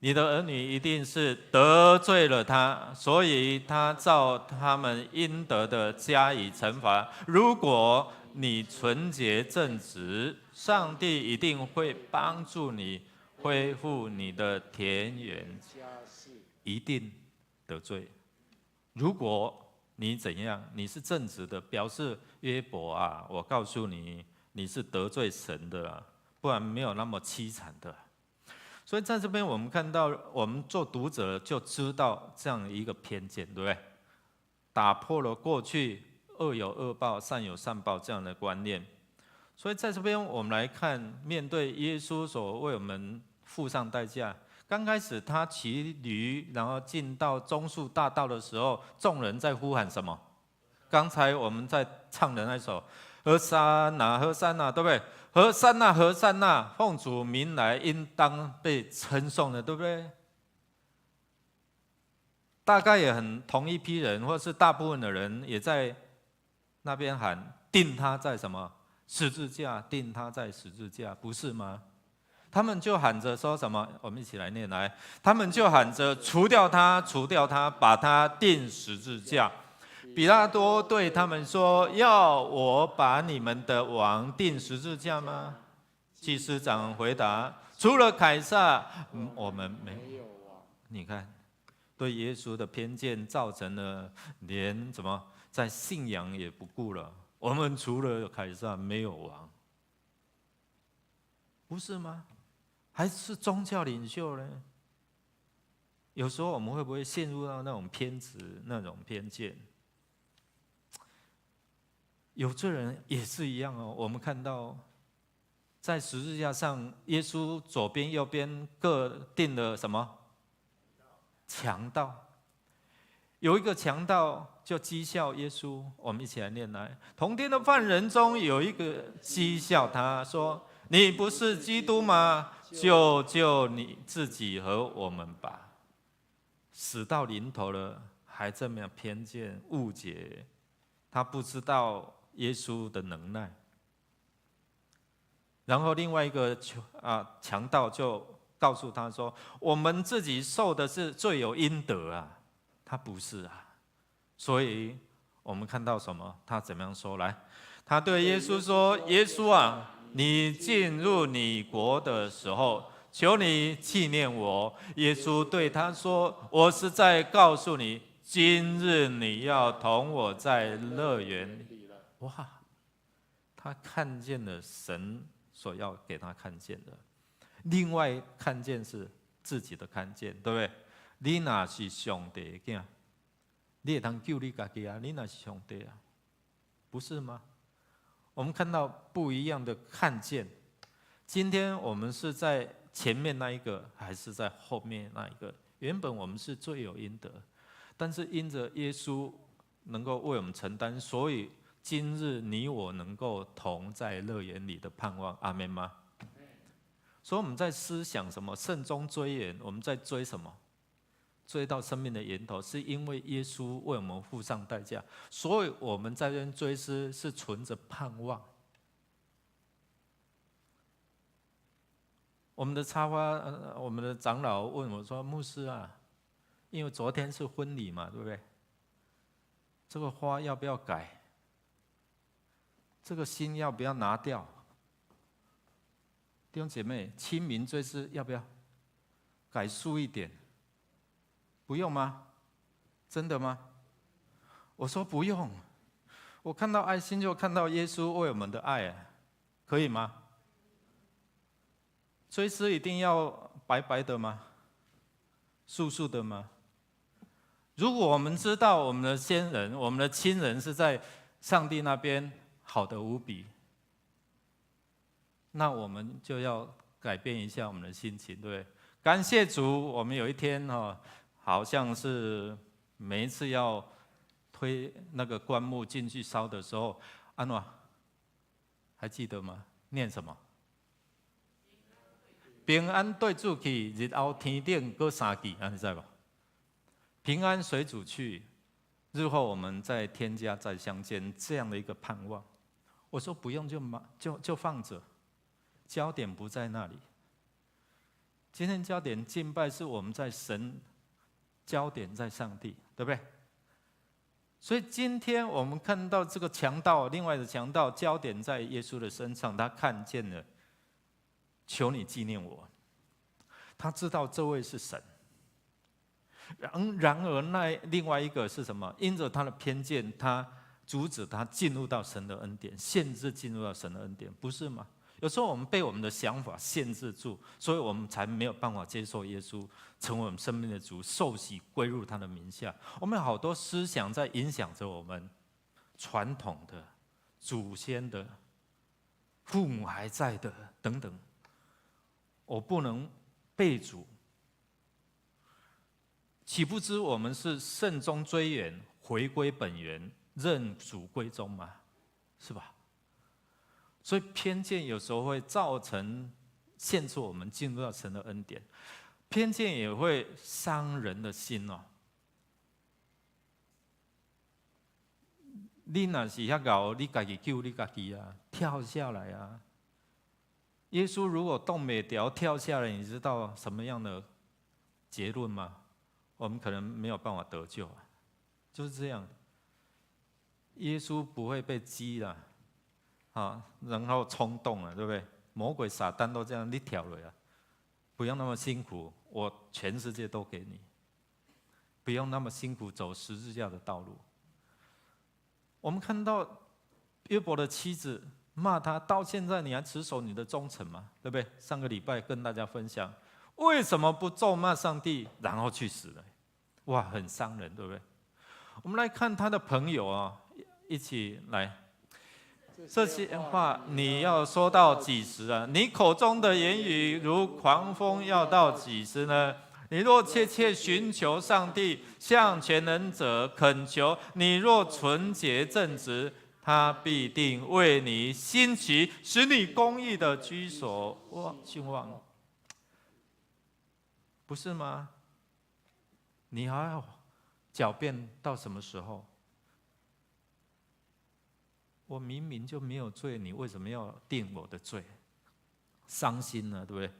你的儿女一定是得罪了他，所以他照他们应得的加以惩罚。如果你纯洁正直，上帝一定会帮助你恢复你的田园。一定得罪。如果你怎样，你是正直的，表示约伯啊，我告诉你，你是得罪神的啊，不然没有那么凄惨的。所以在这边我们看到，我们做读者就知道这样一个偏见，对不对？打破了过去恶有恶报、善有善报这样的观念。所以在这边我们来看，面对耶稣所为我们付上代价。刚开始他骑驴，然后进到棕树大道的时候，众人在呼喊什么？刚才我们在唱的那首和散那和散那，对不对？和散那和散那，奉主名来，应当被称颂的，对不对？大概也很同一批人，或是大部分的人也在那边喊，钉他在什么十字架，钉他在十字架，不是吗？他们就喊着说什么？我们一起来念来，他们就喊着除掉他，除掉他，把他钉十字架。比拉多对他们说：“要我把你们的王钉十字架吗？”祭司长回答：“除了凯撒，我们没有王。”你看，对耶稣的偏见造成了连怎么在信仰也不顾了。我们除了凯撒没有王，不是吗？还是宗教领袖呢？有时候我们会不会陷入到那种偏执、那种偏见？有罪人也是一样哦。我们看到在十字架上，耶稣左边右边各定了什么？强盗。有一个强盗就讥笑耶稣，我们一起来念来。同天的犯人中有一个讥笑他说：“你不是基督吗？救救你自己和我们吧！”死到临头了，还这么偏见误解，他不知道耶稣的能耐。然后另外一个强盗就告诉他说：“我们自己受的是罪有应得啊。”他不是啊，所以我们看到什么？他怎么样说？来，他对耶稣说：“耶稣啊，你进入你国的时候，求你纪念我。”耶稣对他说：“我是在告诉你，今日你要同我在乐园里。”哇，他看见了神所要给他看见的。另外看见是自己的看见，对不对？你若是上帝的囝，你会当救你自己啊！你若是上帝啊，不是吗？我们看到不一样的看见。今天我们是在前面那一个，还是在后面那一个？原本我们是罪有应得，但是因着耶稣能够为我们承担，所以今日你我能够同在乐园里的盼望。阿们吗？所以我们在思想什么？慎终追远，我们在追什么？追到生命的源头，是因为耶稣为我们付上代价，所以我们在这边追思是存着盼望。我们的插花，我们的长老问我说：“牧师啊，因为昨天是婚礼嘛，对不对？这个花要不要改？这个心要不要拿掉？”弟兄姐妹，清明追思要不要改素一点？不用吗？真的吗？我说不用。我看到爱心就看到耶稣为我们的爱，可以吗？追思一定要白白的吗？素素的吗？如果我们知道我们的先人、我们的亲人是在上帝那边好的无比，那我们就要改变一下我们的心情，对不对？感谢主，我们有一天好像是每一次要推那个棺木进去烧的时候，安娜还记得吗？念什么？平安对主去，日后天顶搁三记，你知道吧？平安随主去，日后我们在天家再相见，这样的一个盼望。我说不用就放着，焦点不在那里。今天焦点敬拜是我们在神，焦点在上帝，对不对？所以今天我们看到这个强盗，另外的强盗，焦点在耶稣的身上，他看见了，求你纪念我。他知道这位是神。然而那另外一个是什么？因着他的偏见，他阻止他进入到神的恩典，限制进入到神的恩典，不是吗？有时候我们被我们的想法限制住，所以我们才没有办法接受耶稣成为我们生命的主，受洗归入他的名下。我们有好多思想在影响着我们，传统的、祖先的、父母还在的等等。我不能背主，岂不知我们是慎终追远，回归本源，认主归宗吗？是吧？所以偏见有时候会造成限制我们进入到神的恩典，偏见也会伤人的心哦。你若是遐搞，你自己救你自己啊，跳下来啊！耶稣如果动不掉跳下来，你知道什么样的结论吗？我们可能没有办法得救啊，就是这样。耶稣不会被击了。然后冲动了，对不对？魔鬼撒旦都这样，你跳了呀，不用那么辛苦，我全世界都给你，不用那么辛苦走十字架的道路。我们看到约伯的妻子骂他，到现在你还持守你的忠诚吗？对不对？上个礼拜跟大家分享，为什么不咒骂上帝，然后去死了？哇，很伤人，对不对？我们来看他的朋友啊，一起来。这些话你要说到几时啊？你口中的言语如狂风，要到几时呢？你若切切寻求上帝，向全能者恳求，你若纯洁正直，他必定为你兴起，使你公义的居所兴旺，不是吗？你还要狡辩到什么时候？我明明就没有罪，你为什么要定我的罪？伤心了，对不对？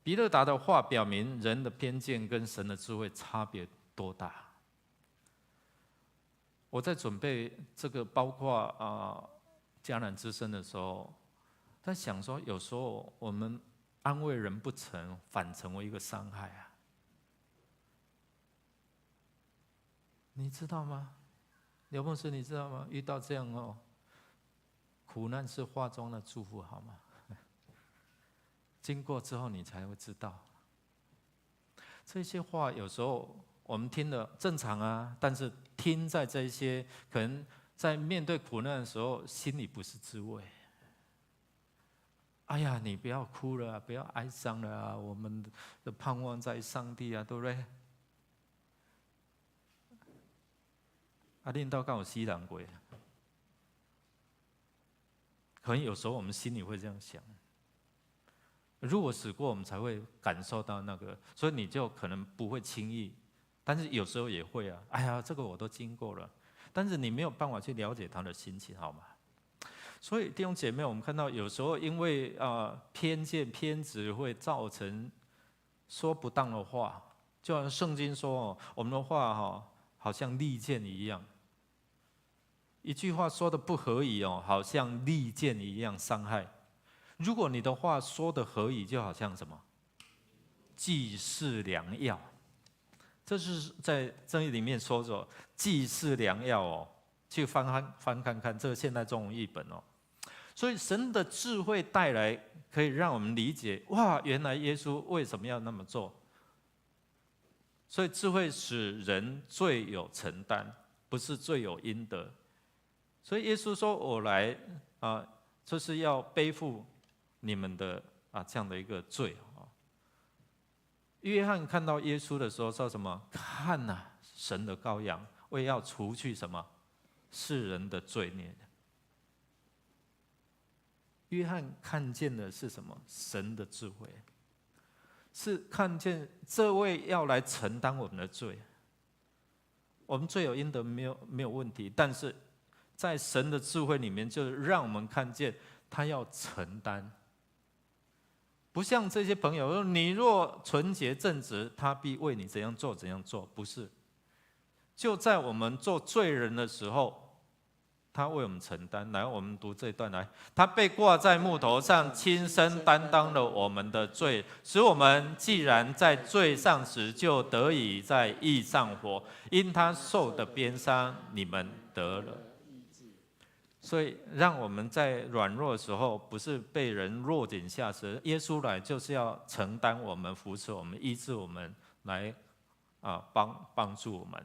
比勒达的话表明人的偏见跟神的智慧差别多大。我在准备这个，包括迦南之声的时候，在想说，有时候我们安慰人不成，反成为一个伤害啊。你知道吗？刘牧师，你知道吗？遇到这样苦难是化妆的祝福，好吗？经过之后你才会知道，这些话有时候我们听的正常啊，但是听在这些可能在面对苦难的时候，心里不是滋味。哎呀，你不要哭了啊，不要哀伤了啊，我们的盼望在上帝啊，对不对？恁到敢有死人过？可能有时候我们心里会这样想。如果死过，我们才会感受到那个，所以你就可能不会轻易，但是有时候也会啊。哎呀，这个我都经过了，但是你没有办法去了解他的心情，好吗？所以弟兄姐妹，我们看到有时候因为偏见、偏执会造成说不当的话，就好像圣经说我们的话好像利剑一样，一句话说的不合宜好像利剑一样伤害。如果你的话说的合宜，就好像什么？济世良药。这是在正义里面说着济世良药去翻看看，这个现代中文译本所以神的智慧带来，可以让我们理解，哇，原来耶稣为什么要那么做。所以智慧使人罪有承担，不是罪有应得。所以耶稣说：“我来就是要背负你们的这样的一个罪约翰看到耶稣的时候说什么？看呐，神的羔羊，为要除去什么世人的罪孽。约翰看见的是什么？神的智慧，是看见这位要来承担我们的罪。我们罪有应得，没有问题，但是在神的智慧里面，就是让我们看见他要承担。不像这些朋友说：“你若纯洁正直，他必为你怎样做怎样做。”不是，就在我们做罪人的时候，他为我们承担。来，我们读这一段来。他被挂在木头上，亲身担当了我们的罪，使我们既然在罪上死，就得以在义上活。因他受的鞭伤，你们得了。所以，让我们在软弱的时候，不是被人落井下石。耶稣来就是要承担我们、扶持我们、医治我们，来帮助我们。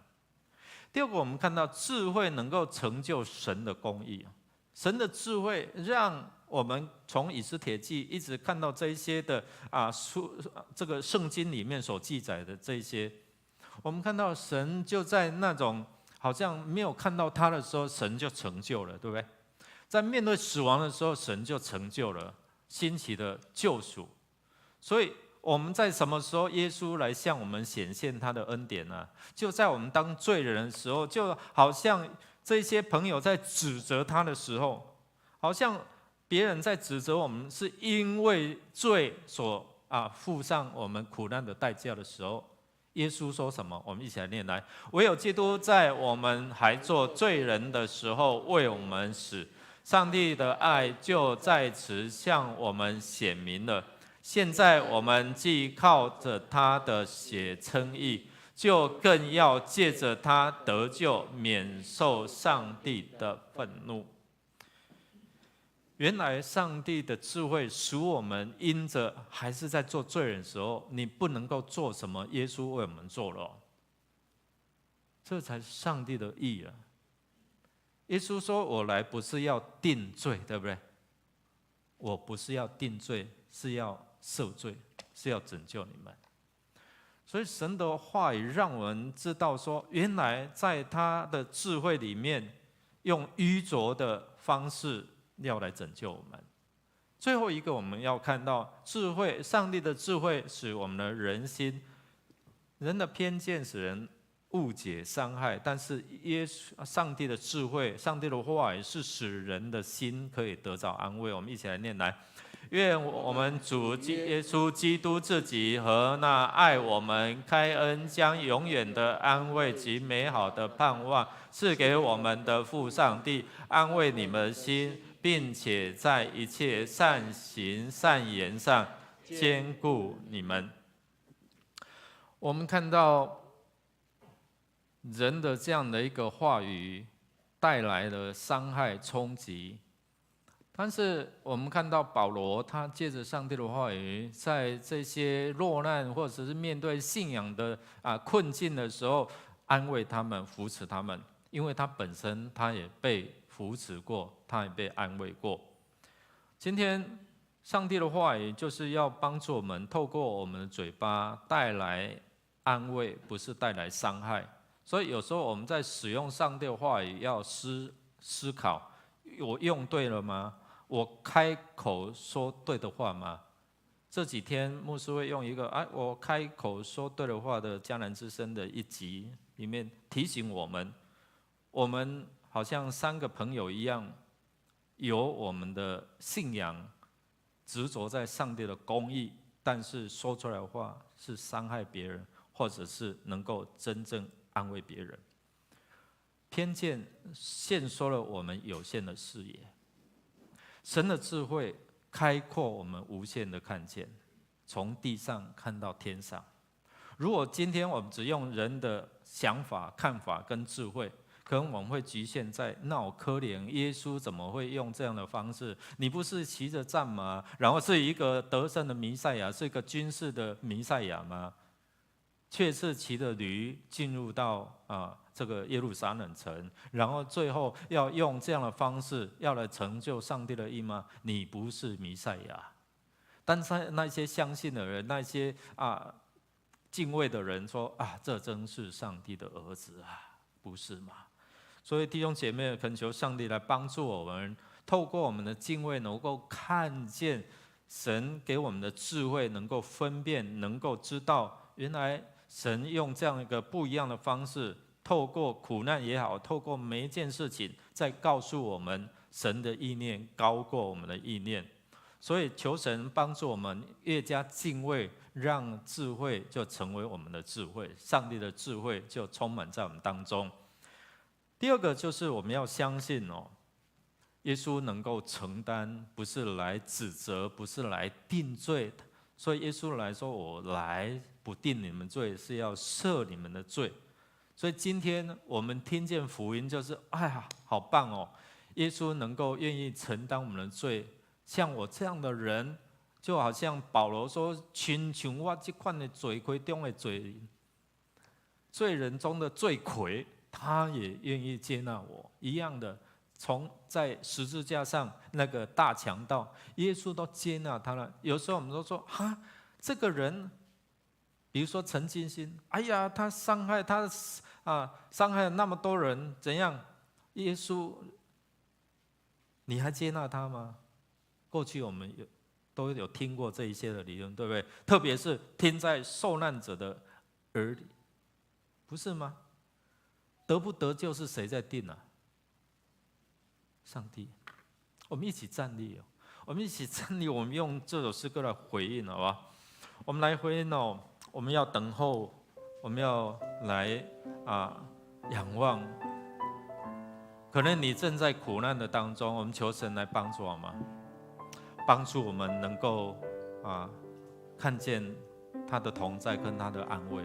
第二个，我们看到智慧能够成就神的公义。神的智慧让我们从以斯帖记一直看到这一些的这个圣经里面所记载的这些，我们看到神就在那种好像没有看到他的时候，神就成就了，对不对？在面对死亡的时候，神就成就了新奇的救赎。所以我们在什么时候耶稣来向我们显现他的恩典呢？就在我们当罪人的时候，就好像这些朋友在指责他的时候，好像别人在指责我们是因为罪所付上我们苦难的代价的时候，耶稣说什么？我们一起来念来：唯有基督在我们还做罪人的时候为我们死，上帝的爱就在此向我们显明了。现在我们既靠着他的血称义，就更要借着他得救，免受上帝的愤怒。原来上帝的智慧使我们因着还是在做罪人的时候，你不能够做什么耶稣为我们做了，这才是上帝的义了。耶稣说：“我来不是要定罪，对不对？我不是要定罪，是要赦罪，是要拯救你们。”所以神的话语让我们知道说，原来在他的智慧里面，用愚拙的方式要来拯救我们。最后一个，我们要看到智慧，上帝的智慧使我们的人心，人的偏见使人误解伤害，但是上帝的智慧，上帝的话语是使人的心可以得到安慰。我们一起来念来。愿我们主耶稣基督自己和那爱我们、开恩将永远的安慰及美好的盼望赐给我们的父上帝，安慰你们的心，并且在一切善行善言上坚固你们。我们看到人的这样的一个话语带来的伤害冲击，但是我们看到保罗，他借着上帝的话语，在这些落难或者是面对信仰的困境的时候，安慰他们，扶持他们，因为他本身他也被扶持过，他也被安慰过。今天上帝的话语就是要帮助我们，透过我们的嘴巴带来安慰，不是带来伤害。所以有时候我们在使用上帝的话语，要思考，我用对了吗？我开口说对的话吗？这几天牧师会用一个我开口说对的话的迦南之声的一集里面提醒我们好像3个朋友一样，有我们的信仰执着在上帝的公义，但是说出来的话是伤害别人，或者是能够真正安慰别人。偏见限缩了我们有限的视野。神的智慧开阔我们无限的看见，从地上看到天上。如果今天我们只用人的想法、看法跟智慧，可能我们会局限在那可怜耶稣怎么会用这样的方式？你不是骑着战马，然后是一个得胜的弥赛亚，是一个军事的弥赛亚吗？却是骑着驴进入到这个耶路撒冷城，然后最后要用这样的方式要来成就上帝的意吗？你不是弥赛亚。但是那些相信的人，那些敬畏的人说这真是上帝的儿子啊，不是吗？所以弟兄姐妹，恳求上帝来帮助我们，透过我们的敬畏，能够看见神给我们的智慧，能够分辨，能够知道原来神用这样一个不一样的方式，透过苦难也好，透过每一件事情，在告诉我们神的意念高过我们的意念。所以求神帮助我们越加敬畏，让智慧就成为我们的智慧，上帝的智慧就充满在我们当中。第二个就是我们要相信耶稣能够承担，不是来指责，不是来定罪。所以耶稣来说，我来不定你们罪，是要赦你们的罪。所以今天我们听见福音，就是好棒哦！耶稣能够愿意承担我们的罪，像我这样的人，就好像保罗说：“亲像我这款的罪魁中的罪人中的罪魁，他也愿意接纳我一样的。”从在十字架上那个大强盗，耶稣都接纳他了。有时候我们都说这个人，比如说陈金星，他伤害了那么多人，怎样？耶稣，你还接纳他吗？过去我们都有听过这一些的理论，对不对？特别是听在受难者的耳里，不是吗？得不得救是谁在定啊？上帝。我们一起站立我们一起站立，我们用这首诗歌来回应，好吧？我们来回应我们要等候，我们要来仰望。可能你正在苦难的当中，我们求神来帮助我们，帮助我们能够看见他的同在跟他的安慰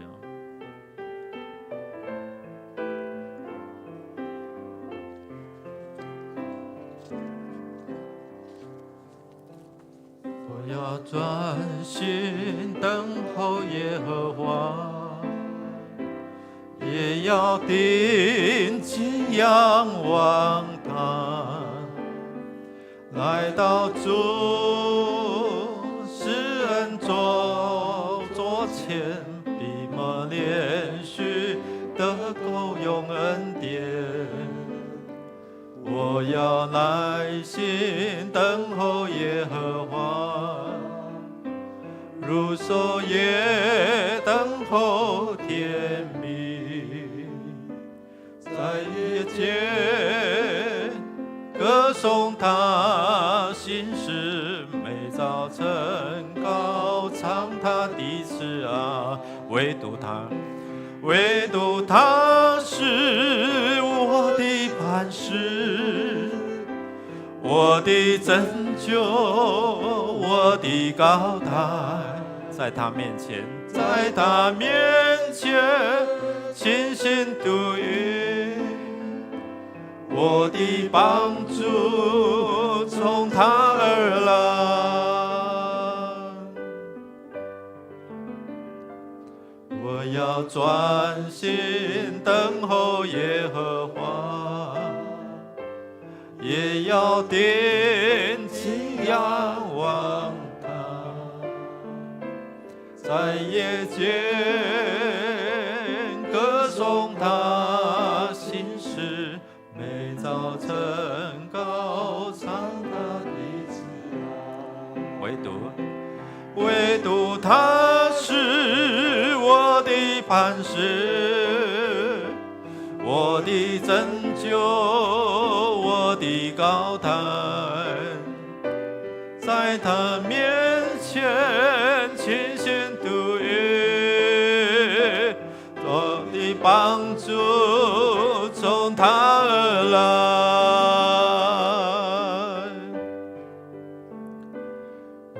我要专心等候耶和华，也要定睛仰望来到主施恩座前，闭目连续的够用恩典。我要耐心等候耶和华，如守夜等候天明，在夜间歌颂他心事，每早晨高唱他的慈啊，唯独他是我的磐石，我的拯救，我的高台，在他面前倾心度日，我的帮助从他而来。我要专心等候耶和华，也要定睛仰望他，在夜间歌颂他心事，每早晨高唱他的慈爱。唯独他是我的磐石，我的拯救，我的高台，在他面前倾心度日，我的帮助从他而来。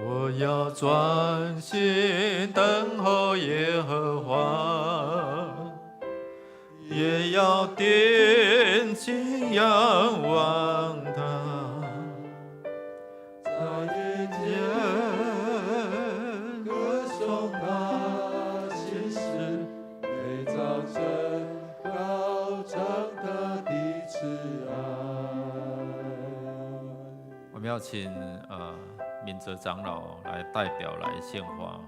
我要专心等候耶和华，也要定睛仰望他，在夜间歌颂他心事，每早晨高唱他的慈爱。我们要请敏哲长老来代表来献花。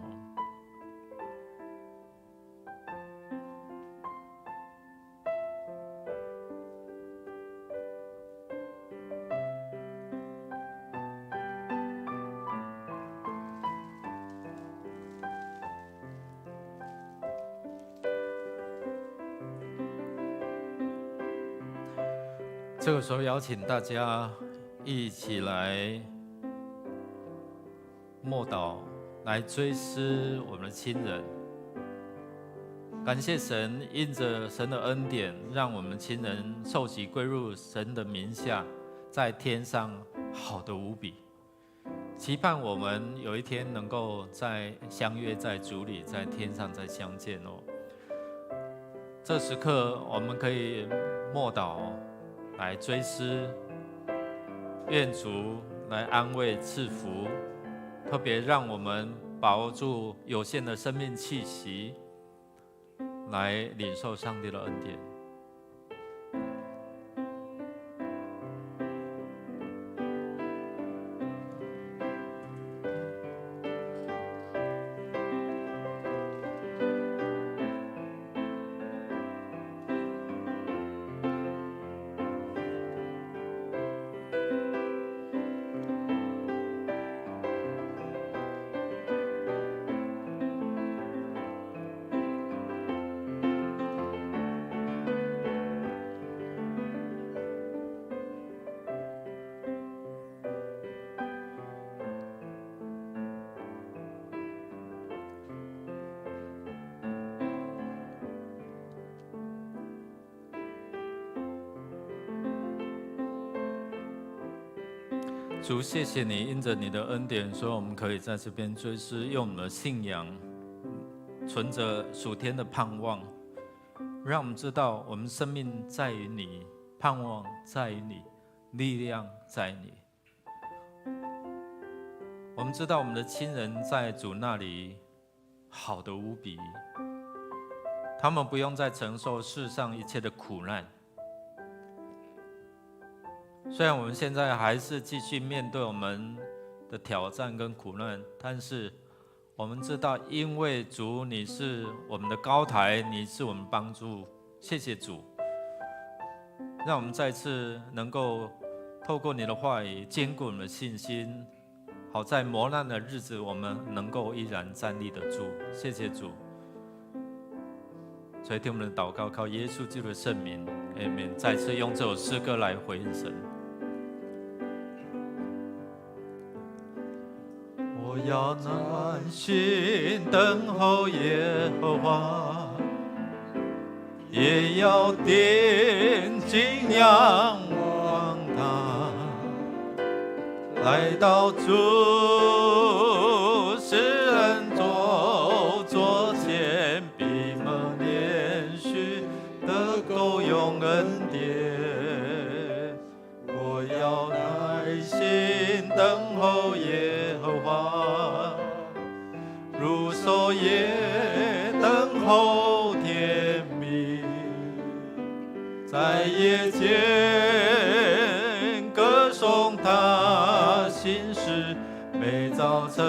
这个时候邀请大家一起来默祷，来追思我们的亲人。感谢神，因着神的恩典，让我们亲人受洗归入神的名下，在天上好得无比。期盼我们有一天能够再相约在主里，在天上再相见哦。这时刻我们可以默祷，来追思，愿主来安慰赐福。特别让我们把握住有限的生命气息，来领受上帝的恩典。主，谢谢你，因着你的恩典，所以我们可以在这边追思，用我们的信仰，存着属天的盼望，让我们知道我们生命在于你，盼望在于你，力量在你。我们知道我们的亲人在主那里好得无比，他们不用再承受世上一切的苦难。虽然我们现在还是继续面对我们的挑战跟苦难，但是我们知道，因为主你是我们的高台，你是我们帮助，谢谢主，让我们再次能够透过你的话语坚固我们的信心，好在磨难的日子我们能够依然站立得住，谢谢主。所以听我们的祷告，靠耶稣基督的圣名 ，Amen。再次用这首诗歌来回应神。我要耐心等候耶和华，也要定睛仰望他，来到主施恩座前，闭门连续得够用恩典。我要耐心等候耶和华，如守夜等候天明，在夜间歌颂他心事，每早晨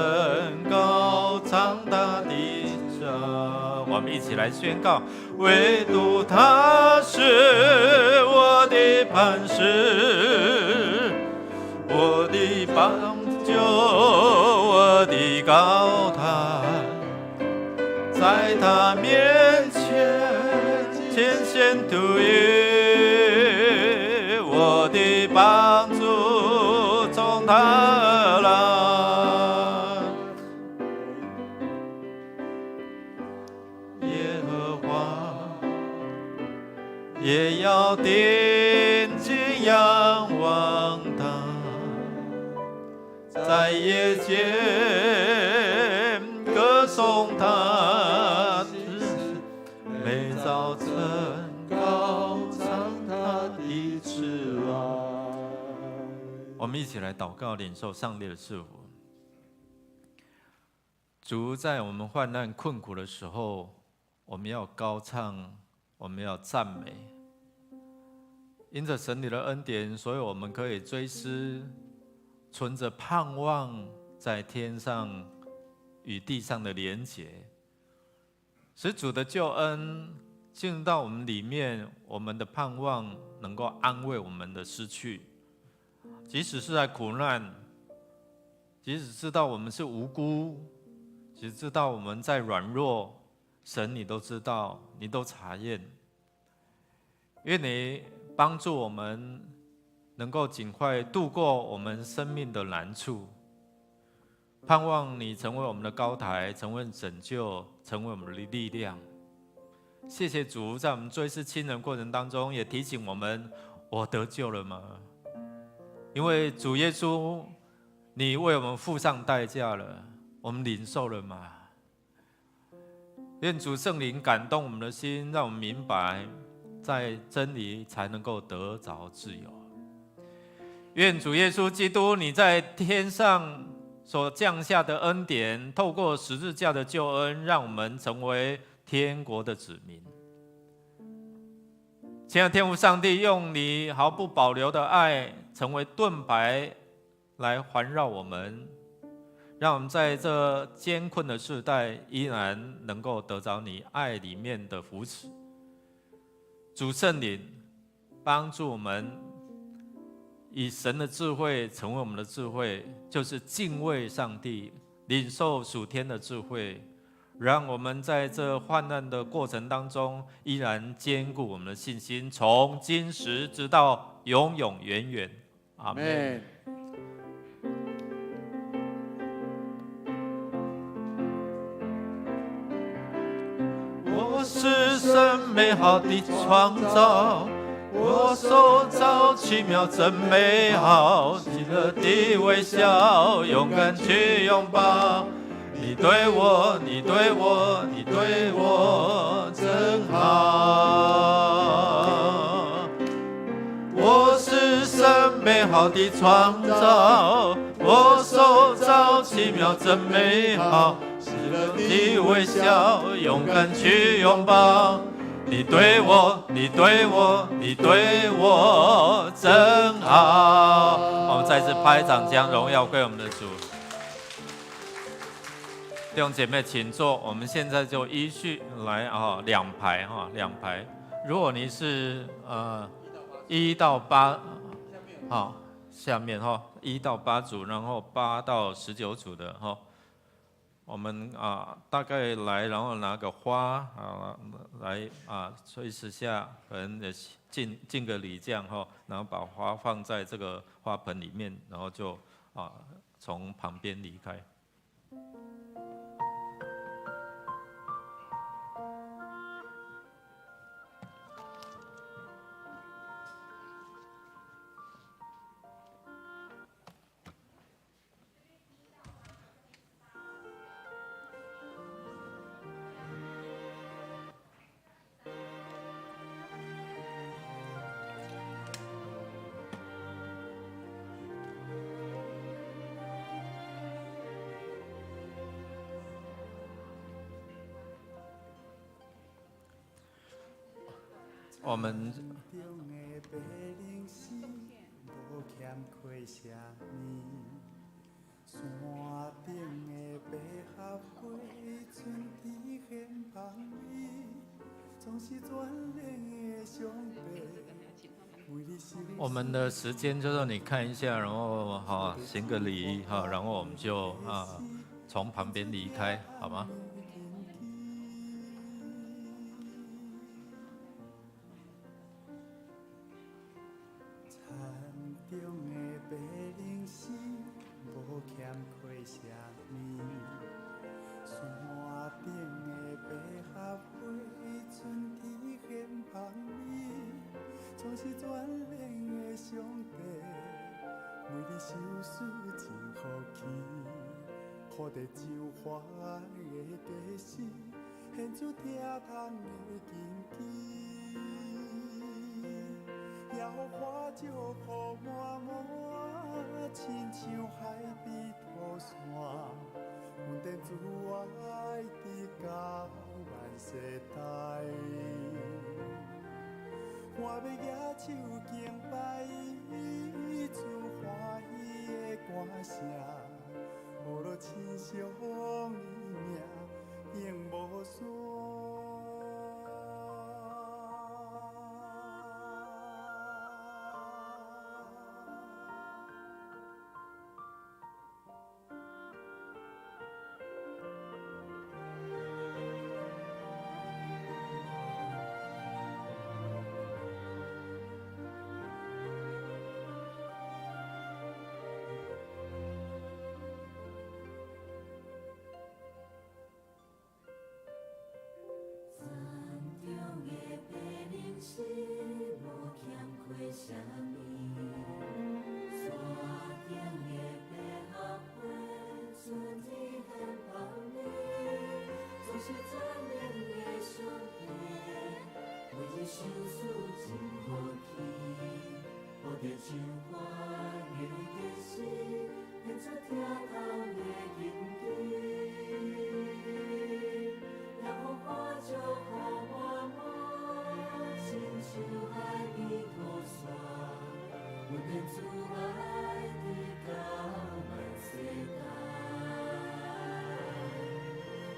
高唱他的歌。我们一起来宣告：唯独他是我的磐石，我的帮救，我的高台，在他面前浅显吐语，我的帮助从他而来。耶和华也要定睛仰望他，在夜间歌颂他，每早晨高唱他的慈爱。我们一起来祷告，领受上帝的赐福。主，在我们患难困苦的时候，我们要高唱，我们要赞美。因着神你的恩典，所以我们可以追思，存着盼望在天上与地上的连结，使主的救恩进入到我们里面，我们的盼望能够安慰我们的失去。即使是在苦难，即使知道我们是无辜，即使知道我们在软弱，神你都知道，你都查验。愿你帮助我们能够尽快度过我们生命的难处，盼望你成为我们的高台，成为拯救，成为我们的力量。谢谢主，在我们追思亲人过程当中，也提醒我们：我得救了吗？因为主耶稣，你为我们付上代价了，我们领受了吗？愿主圣灵感动我们的心，让我们明白，在真理才能够得着自由。愿主耶稣基督，你在天上所降下的恩典，透过十字架的救恩，让我们成为天国的子民。亲爱的天父上帝，用你毫不保留的爱，成为盾牌来环绕我们，让我们在这艰困的世代，依然能够得着你爱里面的扶持。主圣灵帮助我们，以神的智慧成为我们的智慧，就是敬畏上帝，领受属天的智慧，让我们在这患难的过程当中，依然坚固我们的信心，从今时直到永永远远。阿们。我是神美好的创造，我受造奇妙真美好，喜乐的微笑，勇敢去拥抱。你对我，你对我，你对我真好。我是神美好的创造，我受造奇妙真美好，喜乐的微笑，勇敢去拥抱。你对我，你对我，你对我真好。我们再次拍掌，将荣耀归我们的主。弟兄姐妹，请坐。我们现在就依序来两排两排。如果你是1到8，好，下面1到8组，然后8到19组的我们大概来，然后拿个花来吹10下，可能敬个礼这样然后把花放在这个花盆里面，然后就从旁边离开。我们我们的时间就是你看一下，然后行个礼然后我们就从旁边离开，好吗？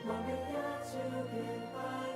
我要野手敬拜。